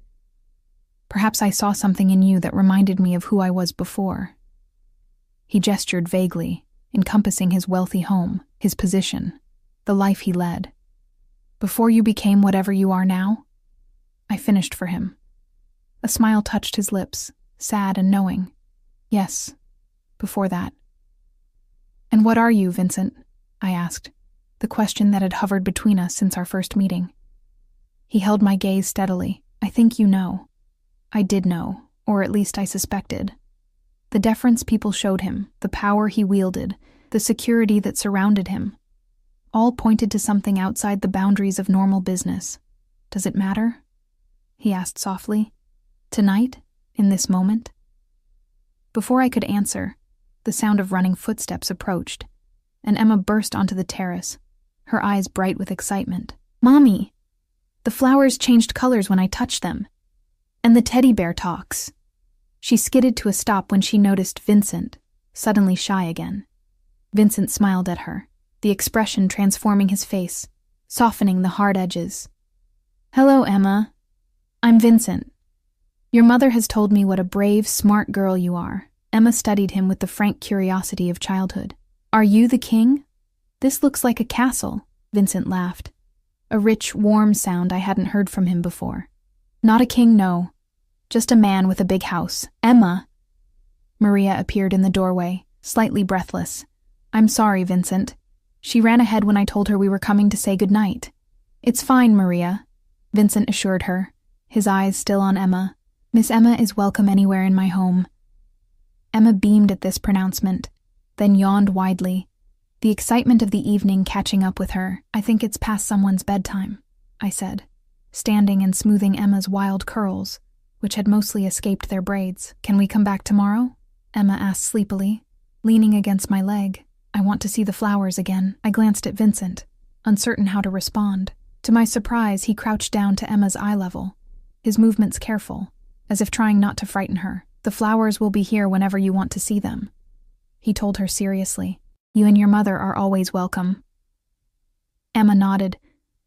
Perhaps I saw something in you that reminded me of who I was before. He gestured vaguely, encompassing his wealthy home, his position, the life he led. "Before you became whatever you are now?" I finished for him. A smile touched his lips, sad and knowing. "Yes, before that." "And what are you, Vincent?" I asked, the question that had hovered between us since our first meeting. He held my gaze steadily. "I think you know." I did know, or at least I suspected. The deference people showed him, the power he wielded, the security that surrounded him, all pointed to something outside the boundaries of normal business. "Does it matter?" he asked softly. "Tonight? In this moment?" Before I could answer, the sound of running footsteps approached, and Emma burst onto the terrace, her eyes bright with excitement. "Mommy! The flowers changed colors when I touched them. And the teddy bear talks." She skidded to a stop when she noticed Vincent, suddenly shy again. Vincent smiled at her, the expression transforming his face, softening the hard edges. "Hello, Emma. I'm Vincent. Your mother has told me what a brave, smart girl you are." Emma studied him with the frank curiosity of childhood. "Are you the king? This looks like a castle." Vincent laughed, a rich, warm sound I hadn't heard from him before. "Not a king, no. Just a man with a big house." "Emma!" Maria appeared in the doorway, slightly breathless. "I'm sorry, Vincent. She ran ahead when I told her we were coming to say goodnight." "It's fine, Maria," Vincent assured her, his eyes still on Emma. "Miss Emma is welcome anywhere in my home." Emma beamed at this pronouncement, then yawned widely, the excitement of the evening catching up with her. "I think it's past someone's bedtime," I said, standing and smoothing Emma's wild curls, which had mostly escaped their braids. "Can we come back tomorrow?" Emma asked sleepily, leaning against my leg. "I want to see the flowers again." I glanced at Vincent, uncertain how to respond. To my surprise, he crouched down to Emma's eye level, his movements careful, as if trying not to frighten her. "The flowers will be here whenever you want to see them," he told her seriously. "You and your mother are always welcome." Emma nodded,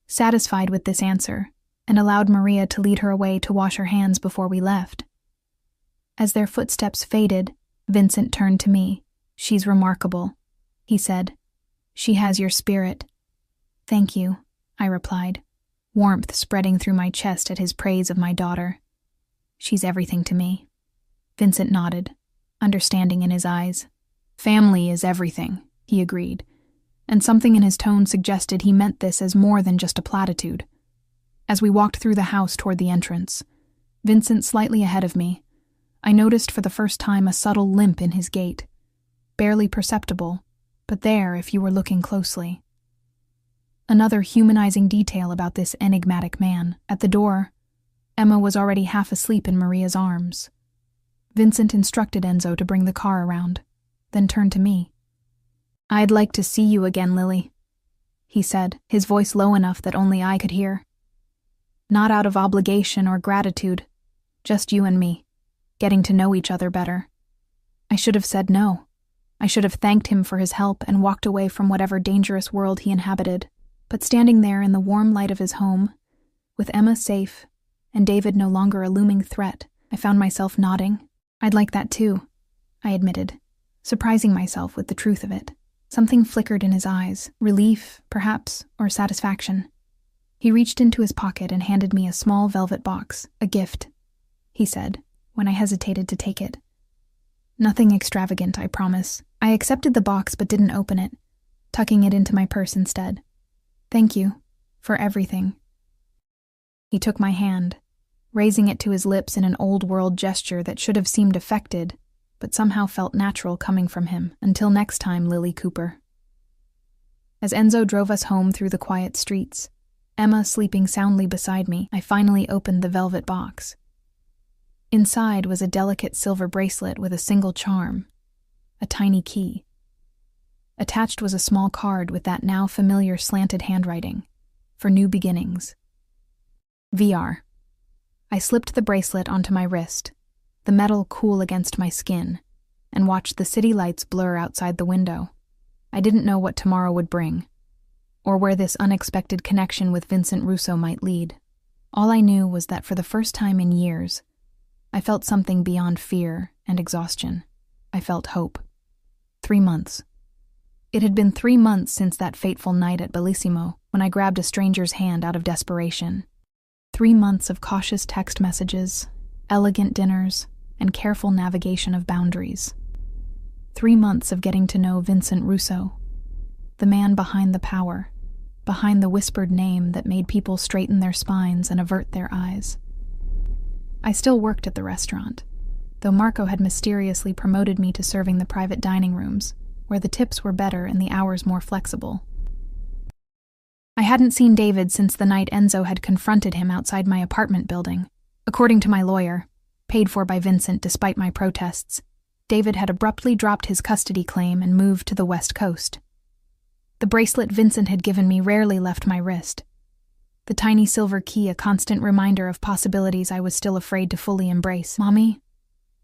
satisfied with this answer, and allowed Maria to lead her away to wash her hands before we left. As their footsteps faded, Vincent turned to me. "She's remarkable," he said. "She has your spirit." "Thank you," I replied, warmth spreading through my chest at his praise of my daughter. "She's everything to me." Vincent nodded, understanding in his eyes. "Family is everything," he agreed, and something in his tone suggested he meant this as more than just a platitude. As we walked through the house toward the entrance, Vincent slightly ahead of me, I noticed for the first time a subtle limp in his gait. Barely perceptible, but there if you were looking closely. Another humanizing detail about this enigmatic man. At the door, Emma was already half asleep in Maria's arms. Vincent instructed Enzo to bring the car around, then turned to me. "I'd like to see you again, Lily." he said, his voice low enough that only I could hear. Not out of obligation or gratitude, just you and me, getting to know each other better. I should have said no. I should have thanked him for his help and walked away from whatever dangerous world he inhabited. But standing there in the warm light of his home, with Emma safe and David no longer a looming threat, I found myself nodding. I'd like that too, I admitted, surprising myself with the truth of it. Something flickered in his eyes, relief, perhaps, or satisfaction. He reached into his pocket and handed me a small velvet box, a gift, he said, when I hesitated to take it. Nothing extravagant, I promise. I accepted the box but didn't open it, tucking it into my purse instead. Thank you, for everything. He took my hand, raising it to his lips in an old-world gesture that should have seemed affected, but somehow felt natural coming from him. Until next time, Lily Cooper. As Enzo drove us home through the quiet streets, Emma sleeping soundly beside me, I finally opened the velvet box. Inside was a delicate silver bracelet with a single charm, a tiny key. Attached was a small card with that now familiar slanted handwriting, for new beginnings. VR. I slipped the bracelet onto my wrist, the metal cool against my skin, and watched the city lights blur outside the window. I didn't know what tomorrow would bring, or where this unexpected connection with Vincent Russo might lead. All I knew was that for the first time in years, I felt something beyond fear and exhaustion. I felt hope. 3 months. It had been 3 months since that fateful night at Bellissimo when I grabbed a stranger's hand out of desperation. 3 months of cautious text messages, elegant dinners, and careful navigation of boundaries. 3 months of getting to know Vincent Russo, the man behind the power, behind the whispered name that made people straighten their spines and avert their eyes. I still worked at the restaurant, though Marco had mysteriously promoted me to serving the private dining rooms, where the tips were better and the hours more flexible. I hadn't seen David since the night Enzo had confronted him outside my apartment building. According to my lawyer, paid for by Vincent despite my protests, David had abruptly dropped his custody claim and moved to the West Coast. The bracelet Vincent had given me rarely left my wrist, the tiny silver key a constant reminder of possibilities I was still afraid to fully embrace. "Mommy,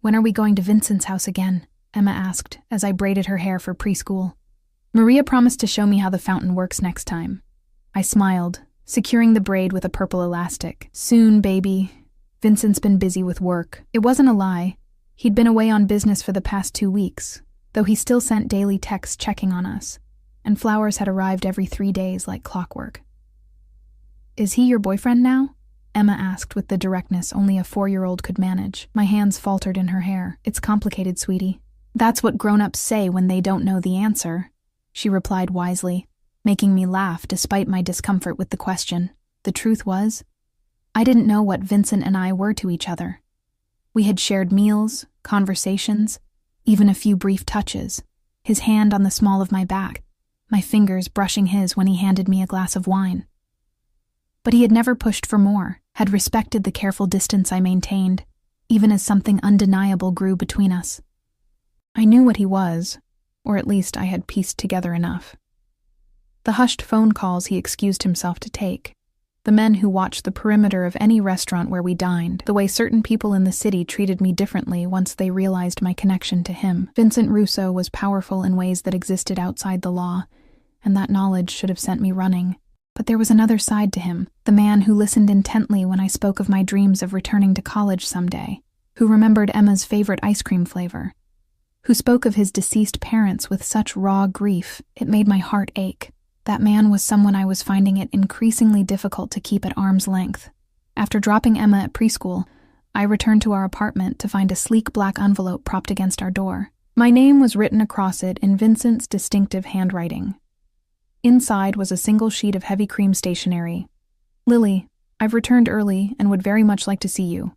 when are we going to Vincent's house again?" Emma asked as I braided her hair for preschool. "Maria promised to show me how the fountain works next time." I smiled, securing the braid with a purple elastic. "Soon, baby. Vincent's been busy with work." It wasn't a lie. He'd been away on business for the past 2 weeks, though he still sent daily texts checking on us, and flowers had arrived every 3 days like clockwork. "Is he your boyfriend now?" Emma asked with the directness only a 4-year-old could manage. My hands faltered in her hair. "It's complicated, sweetie." "That's what grown-ups say when they don't know the answer," she replied wisely, making me laugh despite my discomfort with the question. The truth was, I didn't know what Vincent and I were to each other. We had shared meals, conversations, even a few brief touches, his hand on the small of my back, my fingers brushing his when he handed me a glass of wine. But he had never pushed for more, had respected the careful distance I maintained, even as something undeniable grew between us. I knew what he was, or at least I had pieced together enough. The hushed phone calls he excused himself to take, the men who watched the perimeter of any restaurant where we dined, the way certain people in the city treated me differently once they realized my connection to him. Vincent Russo was powerful in ways that existed outside the law, and that knowledge should have sent me running. But there was another side to him, the man who listened intently when I spoke of my dreams of returning to college someday, who remembered Emma's favorite ice cream flavor, who spoke of his deceased parents with such raw grief it made my heart ache. That man was someone I was finding it increasingly difficult to keep at arm's length. After dropping Emma at preschool, I returned to our apartment to find a sleek black envelope propped against our door. My name was written across it in Vincent's distinctive handwriting. Inside was a single sheet of heavy cream stationery. "Lily, I've returned early and would very much like to see you.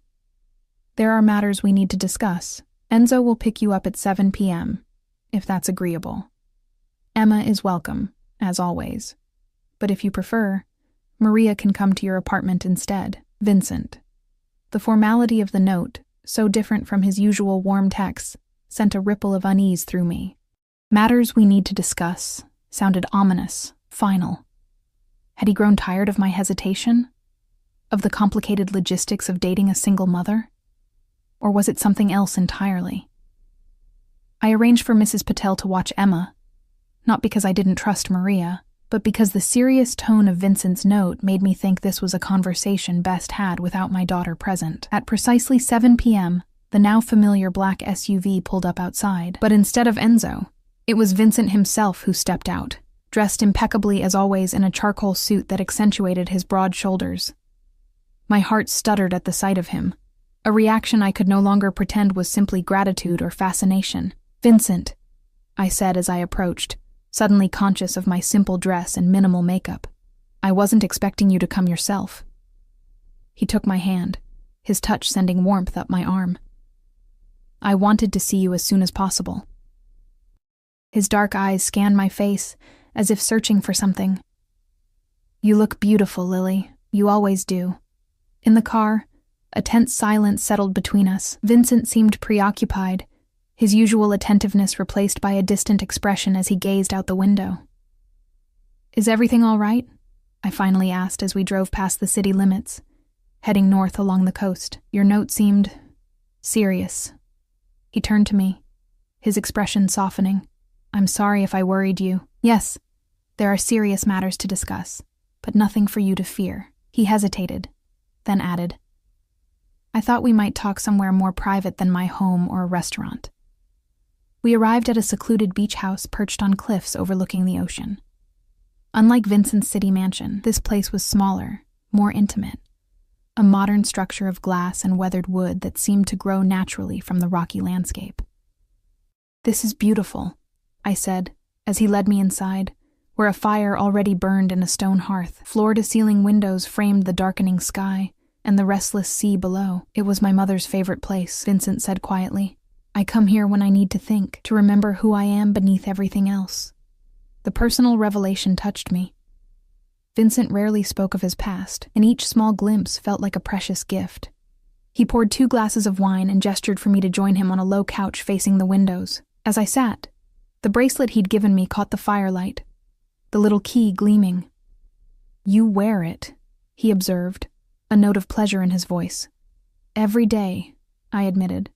There are matters we need to discuss. Enzo will pick you up at 7 p.m., if that's agreeable. Emma is welcome, as always. But if you prefer, Maria can come to your apartment instead. Vincent." The formality of the note, so different from his usual warm texts, sent a ripple of unease through me. Matters we need to discuss sounded ominous, final. Had he grown tired of my hesitation? Of the complicated logistics of dating a single mother? Or was it something else entirely? I arranged for Mrs. Patel to watch Emma, not because I didn't trust Maria, but because the serious tone of Vincent's note made me think this was a conversation best had without my daughter present. At precisely 7 p.m., the now familiar black SUV pulled up outside, but instead of Enzo, it was Vincent himself who stepped out, dressed impeccably as always in a charcoal suit that accentuated his broad shoulders. My heart stuttered at the sight of him, a reaction I could no longer pretend was simply gratitude or fascination. "Vincent," I said as I approached, suddenly conscious of my simple dress and minimal makeup. "I wasn't expecting you to come yourself." He took my hand, his touch sending warmth up my arm. "I wanted to see you as soon as possible." His dark eyes scanned my face, as if searching for something. "You look beautiful, Lily. You always do." In the car, a tense silence settled between us. Vincent seemed preoccupied, his usual attentiveness replaced by a distant expression as he gazed out the window. "Is everything all right?" I finally asked as we drove past the city limits, heading north along the coast. "Your note seemed serious." He turned to me, his expression softening. "I'm sorry if I worried you." "Yes, there are serious matters to discuss, but nothing for you to fear." He hesitated, then added, "I thought we might talk somewhere more private than my home or a restaurant." We arrived at a secluded beach house perched on cliffs overlooking the ocean. Unlike Vincent's city mansion, this place was smaller, more intimate, a modern structure of glass and weathered wood that seemed to grow naturally from the rocky landscape. "This is beautiful," I said, as he led me inside, where a fire already burned in a stone hearth. Floor-to-ceiling windows framed the darkening sky and the restless sea below. "It was my mother's favorite place," Vincent said quietly. "I come here when I need to think, to remember who I am beneath everything else." The personal revelation touched me. Vincent rarely spoke of his past, and each small glimpse felt like a precious gift. He poured 2 glasses of wine and gestured for me to join him on a low couch facing the windows. As I sat, the bracelet he'd given me caught the firelight, the little key gleaming. "You wear it," he observed, a note of pleasure in his voice. "Every day," I admitted.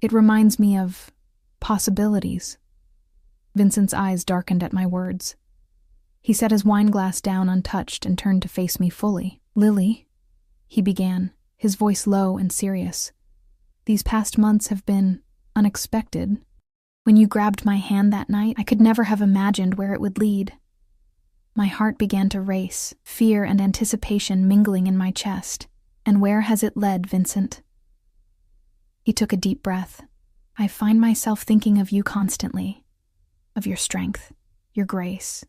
"It reminds me of possibilities." Vincent's eyes darkened at my words. He set his wine glass down untouched and turned to face me fully. "Lily," he began, his voice low and serious, "these past months have been unexpected. When you grabbed my hand that night, I could never have imagined where it would lead." My heart began to race, fear and anticipation mingling in my chest. "And where has it led, Vincent?" He took a deep breath. "I find myself thinking of you constantly, of your strength, your grace,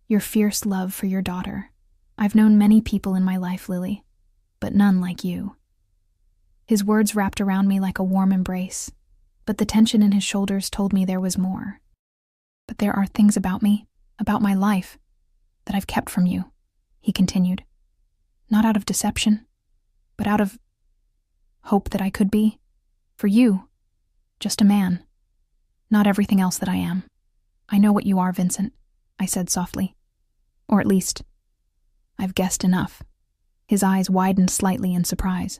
your fierce love for your daughter. I've known many people in my life, Lily, but none like you." His words wrapped around me like a warm embrace, but the tension in his shoulders told me there was more. "But there are things about me, about my life, that I've kept from you," he continued. "Not out of deception, but out of hope that I could be, for you, just a man, not everything else that I am." "I know what you are, Vincent," I said softly. "Or at least, I've guessed enough." His eyes widened slightly in surprise.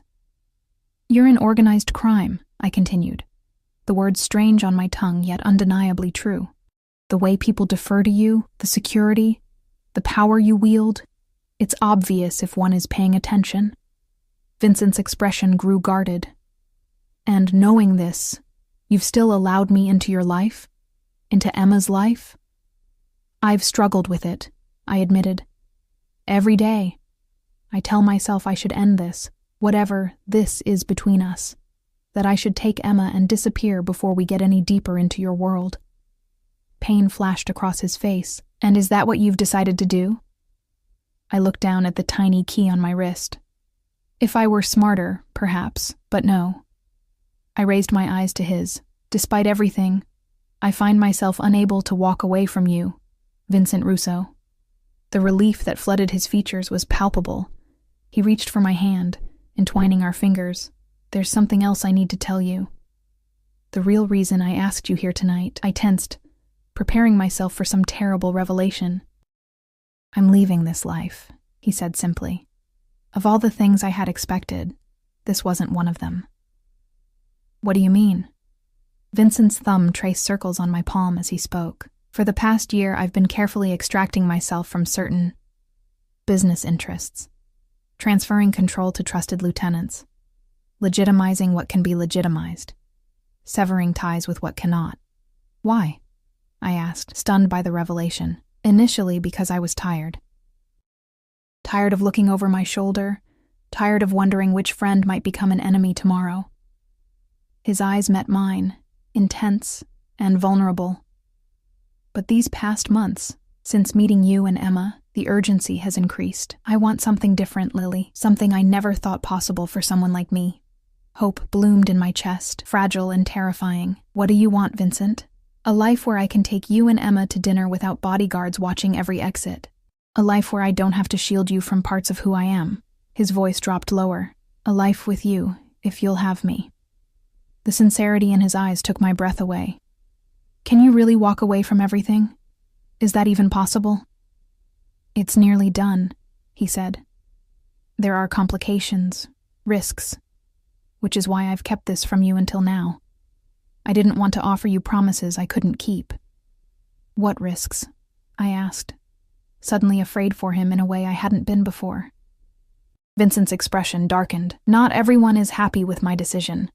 "You're in organized crime," I continued, the words strange on my tongue yet undeniably true. "The way people defer to you, the security, the power you wield, it's obvious if one is paying attention." Vincent's expression grew guarded. "And knowing this, you've still allowed me into your life? Into Emma's life?" "I've struggled with it," I admitted. "Every day. I tell myself I should end this, whatever this is between us, that I should take Emma and disappear before we get any deeper into your world." Pain flashed across his face. "And is that what you've decided to do?" I looked down at the tiny key on my wrist. "If I were smarter, perhaps, but no." I raised my eyes to his. "Despite everything, I find myself unable to walk away from you, Vincent Russo." The relief that flooded his features was palpable. He reached for my hand, entwining our fingers. "There's something else I need to tell you. The real reason I asked you here tonight." I tensed, preparing myself for some terrible revelation. "I'm leaving this life," he said simply. Of all the things I had expected, this wasn't one of them. What do you mean? Vincent's thumb traced circles on my palm as he spoke. For the past year, I've been carefully extracting myself from certain business interests, transferring control to trusted lieutenants, legitimizing what can be legitimized, severing ties with what cannot. Why? I asked, stunned by the revelation. Initially because I was tired. Tired of looking over my shoulder, tired of wondering which friend might become an enemy tomorrow. His eyes met mine, intense and vulnerable. But these past months, since meeting you and Emma, the urgency has increased. I want something different, Lily, something I never thought possible for someone like me. Hope bloomed in my chest, fragile and terrifying. What do you want, Vincent? A life where I can take you and Emma to dinner without bodyguards watching every exit. A life where I don't have to shield you from parts of who I am. His voice dropped lower. A life with you, if you'll have me. The sincerity in his eyes took my breath away. Can you really walk away from everything? Is that even possible? It's nearly done, he said. There are complications, risks, which is why I've kept this from you until now. I didn't want to offer you promises I couldn't keep. What risks? I asked, suddenly afraid for him in a way I hadn't been before. Vincent's expression darkened. Not everyone is happy with my decision.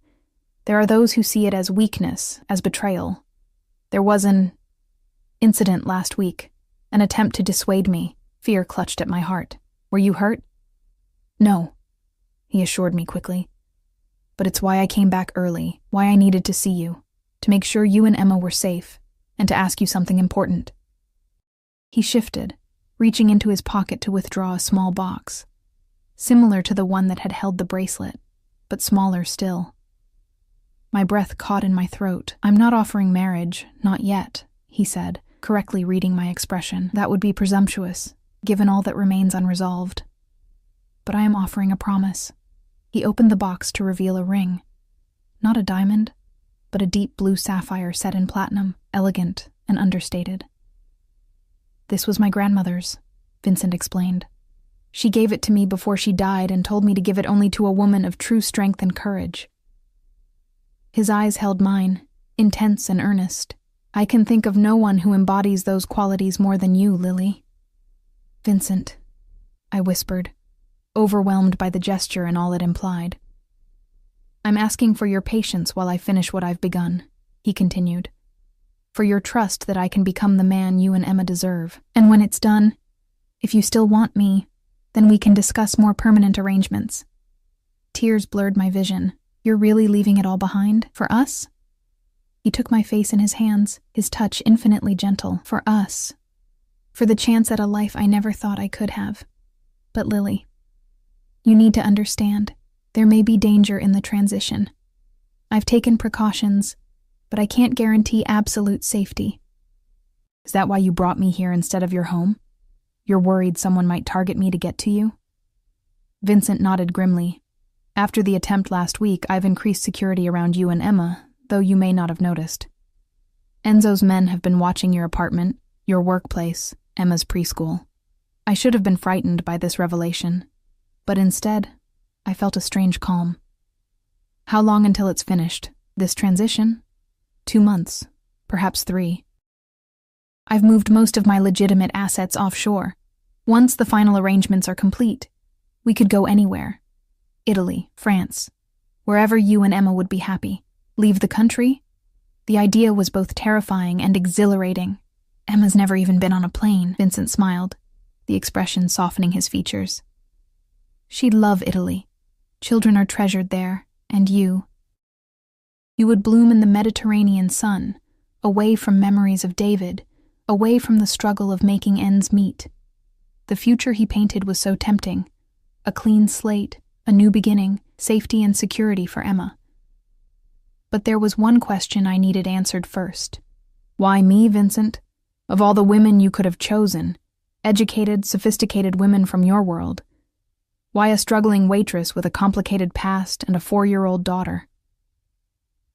There are those who see it as weakness, as betrayal. There was an incident last week, an attempt to dissuade me. Fear clutched at my heart. Were you hurt? No, he assured me quickly. But it's why I came back early, why I needed to see you, to make sure you and Emma were safe, and to ask you something important. He shifted, reaching into his pocket to withdraw a small box, similar to the one that had held the bracelet, but smaller still. My breath caught in my throat. I'm not offering marriage, not yet, he said, correctly reading my expression. That would be presumptuous, given all that remains unresolved. But I am offering a promise. He opened the box to reveal a ring. Not a diamond, but a deep blue sapphire set in platinum, elegant and understated. This was my grandmother's, Vincent explained. She gave it to me before she died and told me to give it only to a woman of true strength and courage. His eyes held mine, intense and earnest. I can think of no one who embodies those qualities more than you, Lily. Vincent, I whispered, overwhelmed by the gesture and all it implied. I'm asking for your patience while I finish what I've begun, he continued. For your trust that I can become the man you and Emma deserve. And when it's done, if you still want me, then we can discuss more permanent arrangements. Tears blurred my vision. You're really leaving it all behind? For us? He took my face in his hands, his touch infinitely gentle. For us. For the chance at a life I never thought I could have. But Lily, you need to understand, there may be danger in the transition. I've taken precautions, but I can't guarantee absolute safety. Is that why you brought me here instead of your home? You're worried someone might target me to get to you? Vincent nodded grimly. After the attempt last week, I've increased security around you and Emma, though you may not have noticed. Enzo's men have been watching your apartment, your workplace, Emma's preschool. I should have been frightened by this revelation, but instead, I felt a strange calm. How long until it's finished? This transition? 2 months, perhaps 3. I've moved most of my legitimate assets offshore. Once the final arrangements are complete, we could go anywhere. Italy, France, wherever you and Emma would be happy. Leave the country? The idea was both terrifying and exhilarating. Emma's never even been on a plane, Vincent smiled, the expression softening his features. She'd love Italy. Children are treasured there, and you. You would bloom in the Mediterranean sun, away from memories of David, away from the struggle of making ends meet. The future he painted was so tempting. A clean slate, a new beginning, safety and security for Emma. But there was one question I needed answered first. Why me, Vincent? Of all the women you could have chosen, educated, sophisticated women from your world, why a struggling waitress with a complicated past and a 4-year-old daughter?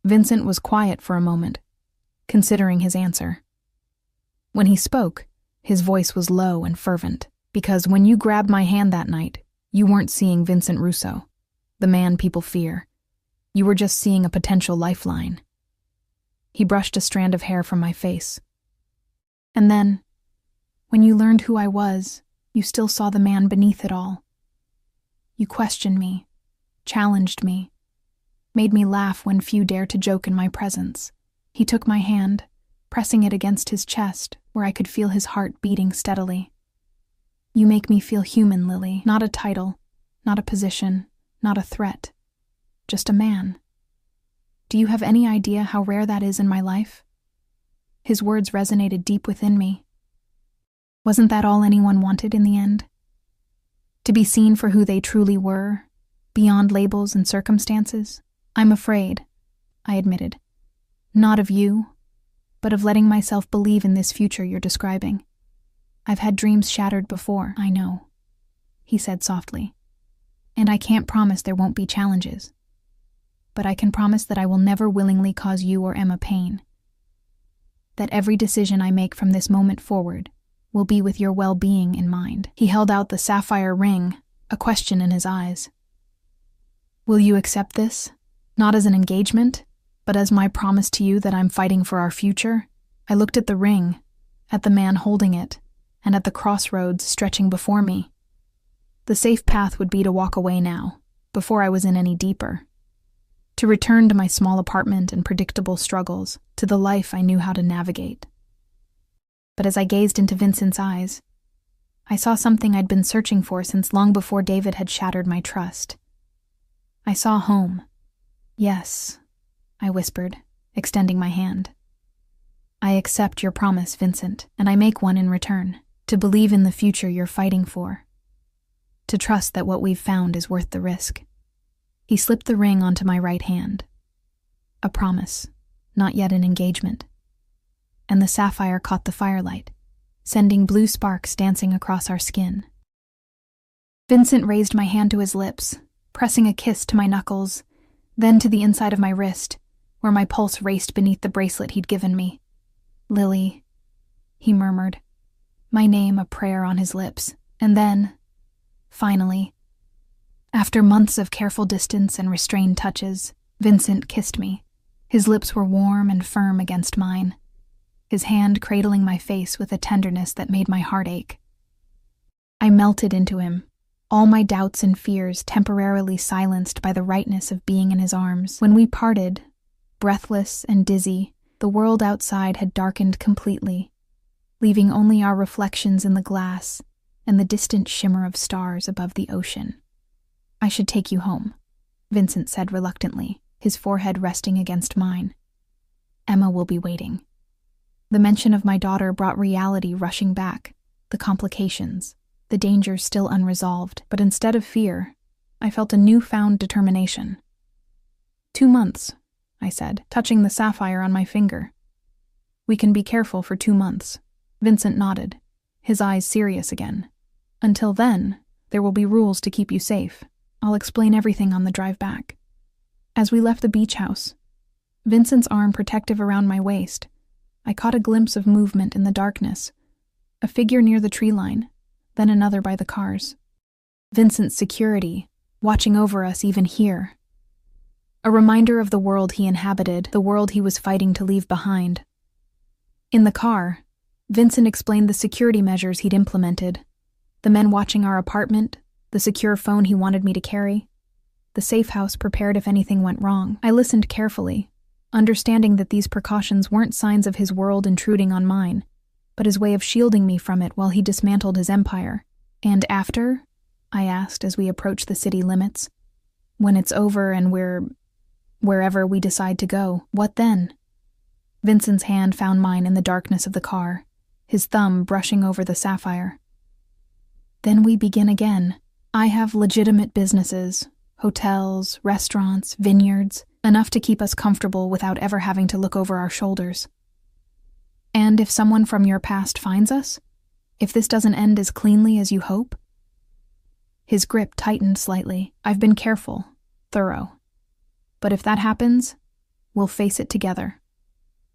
Vincent was quiet for a moment, considering his answer. When he spoke, his voice was low and fervent. Because when you grabbed my hand that night, you weren't seeing Vincent Russo, the man people fear. You were just seeing a potential lifeline. He brushed a strand of hair from my face. And then, when you learned who I was, you still saw the man beneath it all. You questioned me, challenged me, made me laugh when few dared to joke in my presence. He took my hand, pressing it against his chest, where I could feel his heart beating steadily. You make me feel human, Lily. Not a title, not a position, not a threat. Just a man. Do you have any idea how rare that is in my life? His words resonated deep within me. Wasn't that all anyone wanted in the end? To be seen for who they truly were, beyond labels and circumstances? I'm afraid, I admitted. Not of you, but of letting myself believe in this future you're describing. I've had dreams shattered before, I know, he said softly. And I can't promise there won't be challenges. But I can promise that I will never willingly cause you or Emma pain. That every decision I make from this moment forward will be with your well-being in mind. He held out the sapphire ring, a question in his eyes. Will you accept this? Not as an engagement, but as my promise to you that I'm fighting for our future? I looked at the ring, at the man holding it, and at the crossroads stretching before me. The safe path would be to walk away now, before I was in any deeper. To return to my small apartment and predictable struggles, to the life I knew how to navigate. But as I gazed into Vincent's eyes, I saw something I'd been searching for since long before David had shattered my trust. I saw home. Yes, I whispered, extending my hand. I accept your promise, Vincent, and I make one in return, to believe in the future you're fighting for. To trust that what we've found is worth the risk. He slipped the ring onto my right hand. A promise, not yet an engagement. And the sapphire caught the firelight, sending blue sparks dancing across our skin. Vincent raised my hand to his lips, pressing a kiss to my knuckles, then to the inside of my wrist, where my pulse raced beneath the bracelet he'd given me. Lily, he murmured, my name a prayer on his lips, and then, finally, after months of careful distance and restrained touches, Vincent kissed me. His lips were warm and firm against mine, his hand cradling my face with a tenderness that made my heart ache. I melted into him, all my doubts and fears temporarily silenced by the rightness of being in his arms. When we parted, breathless and dizzy, the world outside had darkened completely, leaving only our reflections in the glass and the distant shimmer of stars above the ocean. I should take you home, Vincent said reluctantly, his forehead resting against mine. Emma will be waiting. The mention of my daughter brought reality rushing back, the complications, the dangers still unresolved, but instead of fear, I felt a newfound determination. 2 months, I said, touching the sapphire on my finger. We can be careful for 2 months. Vincent nodded, his eyes serious again. Until then, there will be rules to keep you safe. I'll explain everything on the drive back. As we left the beach house, Vincent's arm protective around my waist, I caught a glimpse of movement in the darkness, a figure near the tree line, then another by the cars. Vincent's security, watching over us even here. A reminder of the world he inhabited, the world he was fighting to leave behind. In the car, Vincent explained the security measures he'd implemented, the men watching our apartment, the secure phone he wanted me to carry, the safe house prepared if anything went wrong. I listened carefully, understanding that these precautions weren't signs of his world intruding on mine, but his way of shielding me from it while he dismantled his empire. And after? I asked as we approached the city limits. When it's over and wherever we decide to go, what then? Vincent's hand found mine in the darkness of the car, his thumb brushing over the sapphire. Then we begin again. I have legitimate businesses, hotels, restaurants, vineyards, enough to keep us comfortable without ever having to look over our shoulders. And if someone from your past finds us? If this doesn't end as cleanly as you hope? His grip tightened slightly. I've been careful, thorough. But if that happens, we'll face it together.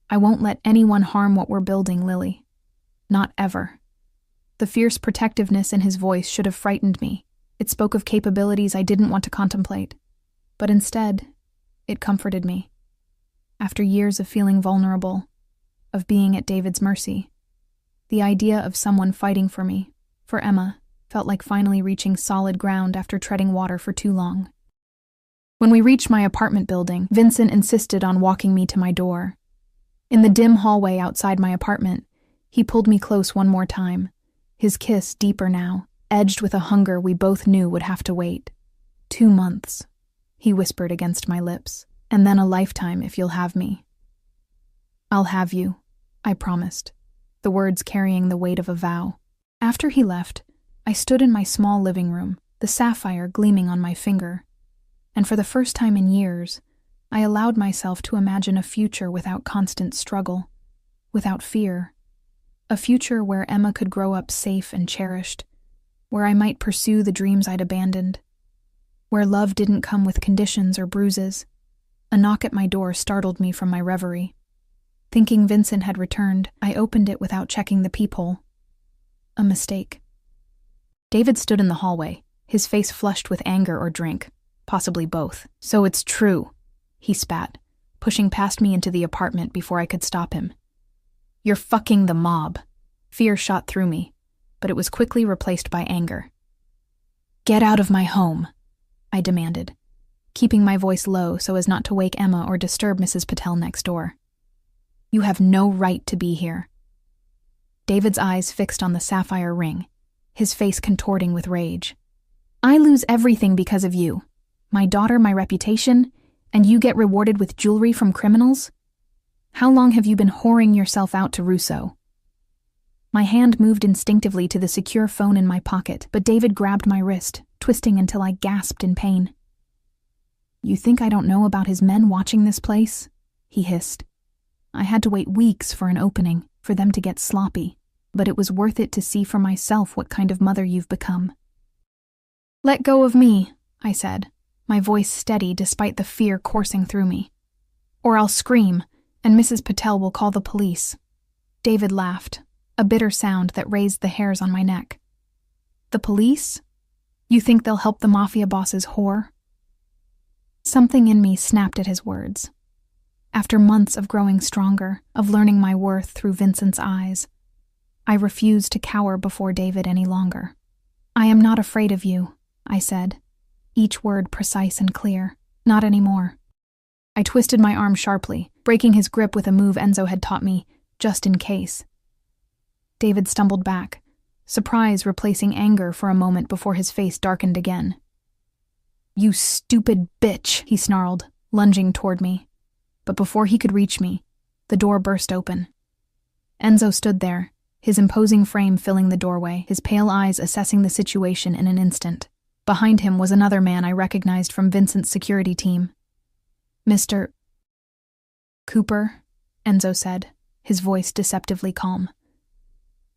I won't let anyone harm what we're building, Lily. Not ever. The fierce protectiveness in his voice should have frightened me. It spoke of capabilities I didn't want to contemplate. But instead, it comforted me. After years of feeling vulnerable, of being at David's mercy, the idea of someone fighting for me, for Emma, felt like finally reaching solid ground after treading water for too long. When we reached my apartment building, Vincent insisted on walking me to my door. In the dim hallway outside my apartment, he pulled me close one more time, his kiss deeper now, edged with a hunger we both knew would have to wait. 2 months, he whispered against my lips, and then a lifetime if you'll have me. I'll have you, I promised, the words carrying the weight of a vow. After he left, I stood in my small living room, the sapphire gleaming on my finger, and for the first time in years, I allowed myself to imagine a future without constant struggle, without fear. A future where Emma could grow up safe and cherished, where I might pursue the dreams I'd abandoned, where love didn't come with conditions or bruises. A knock at my door startled me from my reverie. Thinking Vincent had returned, I opened it without checking the peephole. A mistake. David stood in the hallway, his face flushed with anger or drink, possibly both. "So it's true," he spat, pushing past me into the apartment before I could stop him. "You're fucking the mob." Fear shot through me, but it was quickly replaced by anger. "Get out of my home," I demanded, keeping my voice low so as not to wake Emma or disturb Mrs. Patel next door. "You have no right to be here." David's eyes fixed on the sapphire ring, his face contorting with rage. "I lose everything because of you. My daughter, my reputation, and you get rewarded with jewelry from criminals? How long have you been whoring yourself out to Russo?" My hand moved instinctively to the secure phone in my pocket, but David grabbed my wrist, twisting until I gasped in pain. "You think I don't know about his men watching this place?" he hissed. I had to wait weeks for an opening, for them to get sloppy, but it was worth it to see for myself what kind of mother you've become. "Let go of me," I said, my voice steady despite the fear coursing through me. "Or I'll scream, and Mrs. Patel will call the police." David laughed, a bitter sound that raised the hairs on my neck. "The police? You think they'll help the mafia boss's whore?" Something in me snapped at his words. After months of growing stronger, of learning my worth through Vincent's eyes, I refused to cower before David any longer. "I am not afraid of you," I said, each word precise and clear. "Not anymore." I twisted my arm sharply, breaking his grip with a move Enzo had taught me, just in case. David stumbled back, surprise replacing anger for a moment before his face darkened again. "You stupid bitch," he snarled, lunging toward me. But before he could reach me, the door burst open. Enzo stood there, his imposing frame filling the doorway, his pale eyes assessing the situation in an instant. Behind him was another man I recognized from Vincent's security team. "Mr. Cooper," Enzo said, his voice deceptively calm.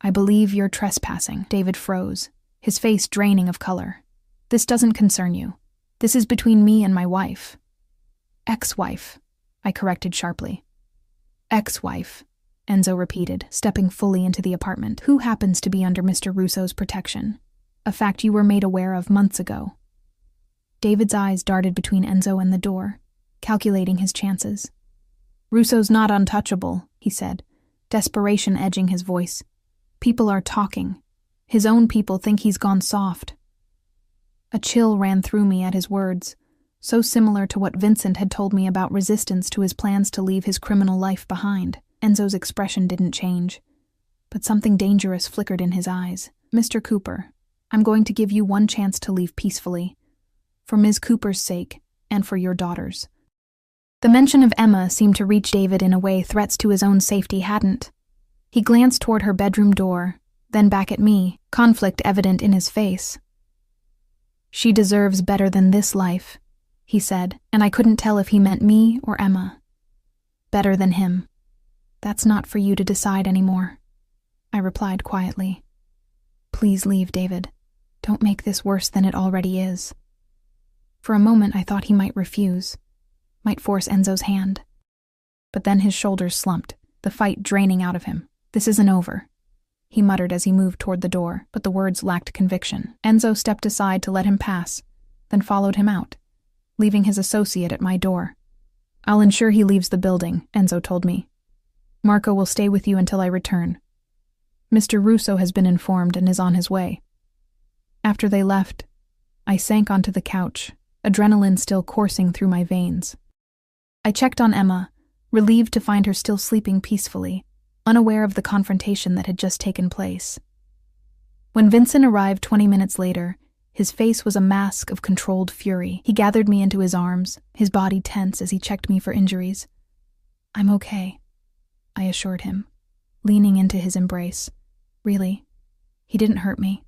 "I believe you're trespassing." David froze, his face draining of color. "This doesn't concern you. This is between me and my wife." "Ex-wife," I corrected sharply. "Ex-wife," Enzo repeated, stepping fully into the apartment. "Who happens to be under Mr. Russo's protection? A fact you were made aware of months ago." David's eyes darted between Enzo and the door, calculating his chances. "Russo's not untouchable," he said, desperation edging his voice. "People are talking. His own people think he's gone soft." A chill ran through me at his words, so similar to what Vincent had told me about resistance to his plans to leave his criminal life behind. Enzo's expression didn't change, but something dangerous flickered in his eyes. "Mr. Cooper, I'm going to give you one chance to leave peacefully, for Ms. Cooper's sake and for your daughter's." The mention of Emma seemed to reach David in a way threats to his own safety hadn't. He glanced toward her bedroom door, then back at me, conflict evident in his face. "She deserves better than this life," he said, and I couldn't tell if he meant me or Emma. "Better than him. That's not for you to decide anymore," I replied quietly. "Please leave, David. Don't make this worse than it already is." For a moment I thought he might refuse, might force Enzo's hand. But then his shoulders slumped, the fight draining out of him. "This isn't over. he muttered as he moved toward the door, but the words lacked conviction. Enzo stepped aside to let him pass, then followed him out, leaving his associate at my door. I'll ensure he leaves the building, Enzo told me. Marco will stay with you until I return. Mr. Russo has been informed and is on his way. After they left, I sank onto the couch, adrenaline still coursing through my veins. I checked on Emma, relieved to find her still sleeping peacefully, unaware of the confrontation that had just taken place. When Vincent arrived 20 minutes later, his face was a mask of controlled fury. He gathered me into his arms, his body tense as he checked me for injuries. I'm okay, I assured him, leaning into his embrace. Really, he didn't hurt me.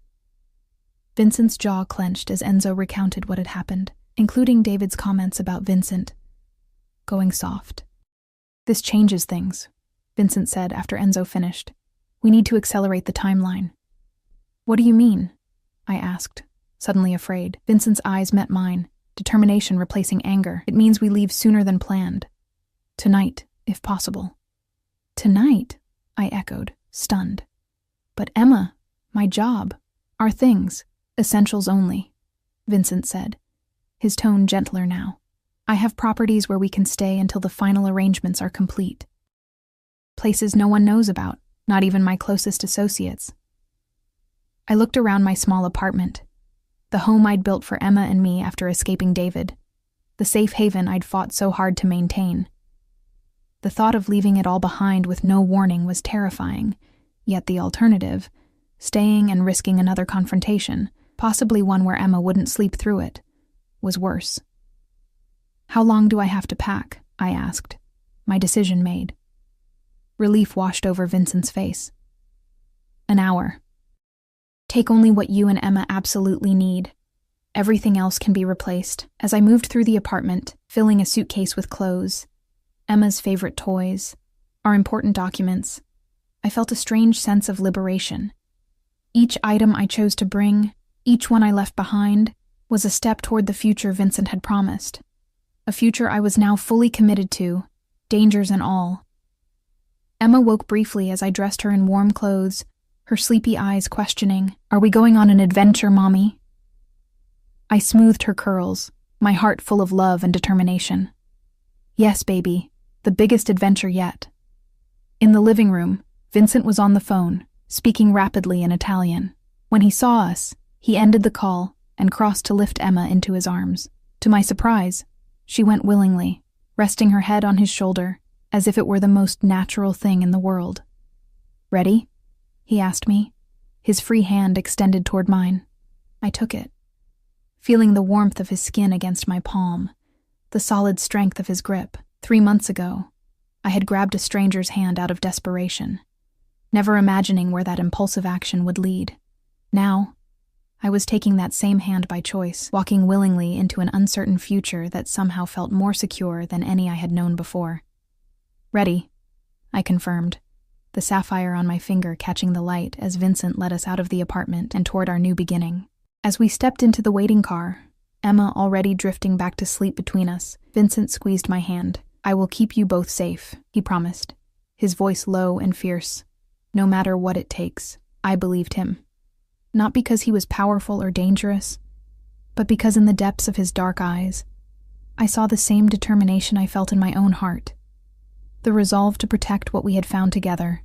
Vincent's jaw clenched as Enzo recounted what had happened, including David's comments about Vincent going soft. This changes things, Vincent said after Enzo finished. We need to accelerate the timeline. What do you mean? I asked, suddenly afraid. Vincent's eyes met mine, determination replacing anger. It means we leave sooner than planned. Tonight, if possible. Tonight? I echoed, stunned. But Emma, my job, our things, essentials only, Vincent said, his tone gentler now. I have properties where we can stay until the final arrangements are complete. Places no one knows about, not even my closest associates. I looked around my small apartment, the home I'd built for Emma and me after escaping David, the safe haven I'd fought so hard to maintain. The thought of leaving it all behind with no warning was terrifying, yet the alternative, staying and risking another confrontation, possibly one where Emma wouldn't sleep through it, was worse. How long do I have to pack? I asked, my decision made. Relief washed over Vincent's face. An hour. Take only what you and Emma absolutely need. Everything else can be replaced. As I moved through the apartment, filling a suitcase with clothes, Emma's favorite toys, our important documents, I felt a strange sense of liberation. Each item I chose to bring, each one I left behind, was a step toward the future Vincent had promised. A future I was now fully committed to, dangers and all. Emma woke briefly as I dressed her in warm clothes, her sleepy eyes questioning, "Are we going on an adventure, Mommy?" I smoothed her curls, my heart full of love and determination. Yes, baby, the biggest adventure yet. In the living room, Vincent was on the phone, speaking rapidly in Italian. When he saw us, he ended the call and crossed to lift Emma into his arms. To my surprise, she went willingly, resting her head on his shoulder, as if it were the most natural thing in the world. Ready? He asked me, his free hand extended toward mine. I took it, feeling the warmth of his skin against my palm, the solid strength of his grip. 3 months ago, I had grabbed a stranger's hand out of desperation, never imagining where that impulsive action would lead. Now, I was taking that same hand by choice, walking willingly into an uncertain future that somehow felt more secure than any I had known before. Ready, I confirmed, the sapphire on my finger catching the light as Vincent led us out of the apartment and toward our new beginning. As we stepped into the waiting car, Emma already drifting back to sleep between us, Vincent squeezed my hand. I will keep you both safe, he promised, his voice low and fierce. No matter what it takes, I believed him. Not because he was powerful or dangerous, but because in the depths of his dark eyes, I saw the same determination I felt in my own heart. The resolve to protect what we had found together.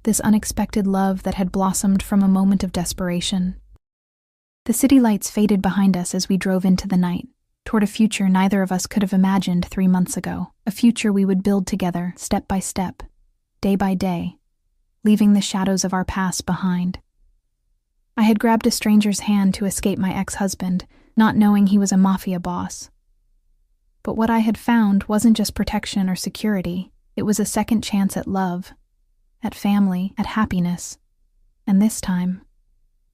This unexpected love that had blossomed from a moment of desperation. The city lights faded behind us as we drove into the night, toward a future neither of us could have imagined 3 months ago. A future we would build together, step by step, day by day, leaving the shadows of our past behind. I had grabbed a stranger's hand to escape my ex-husband, not knowing he was a mafia boss. But what I had found wasn't just protection or security. It was a second chance at love, at family, at happiness. And this time,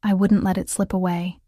I wouldn't let it slip away.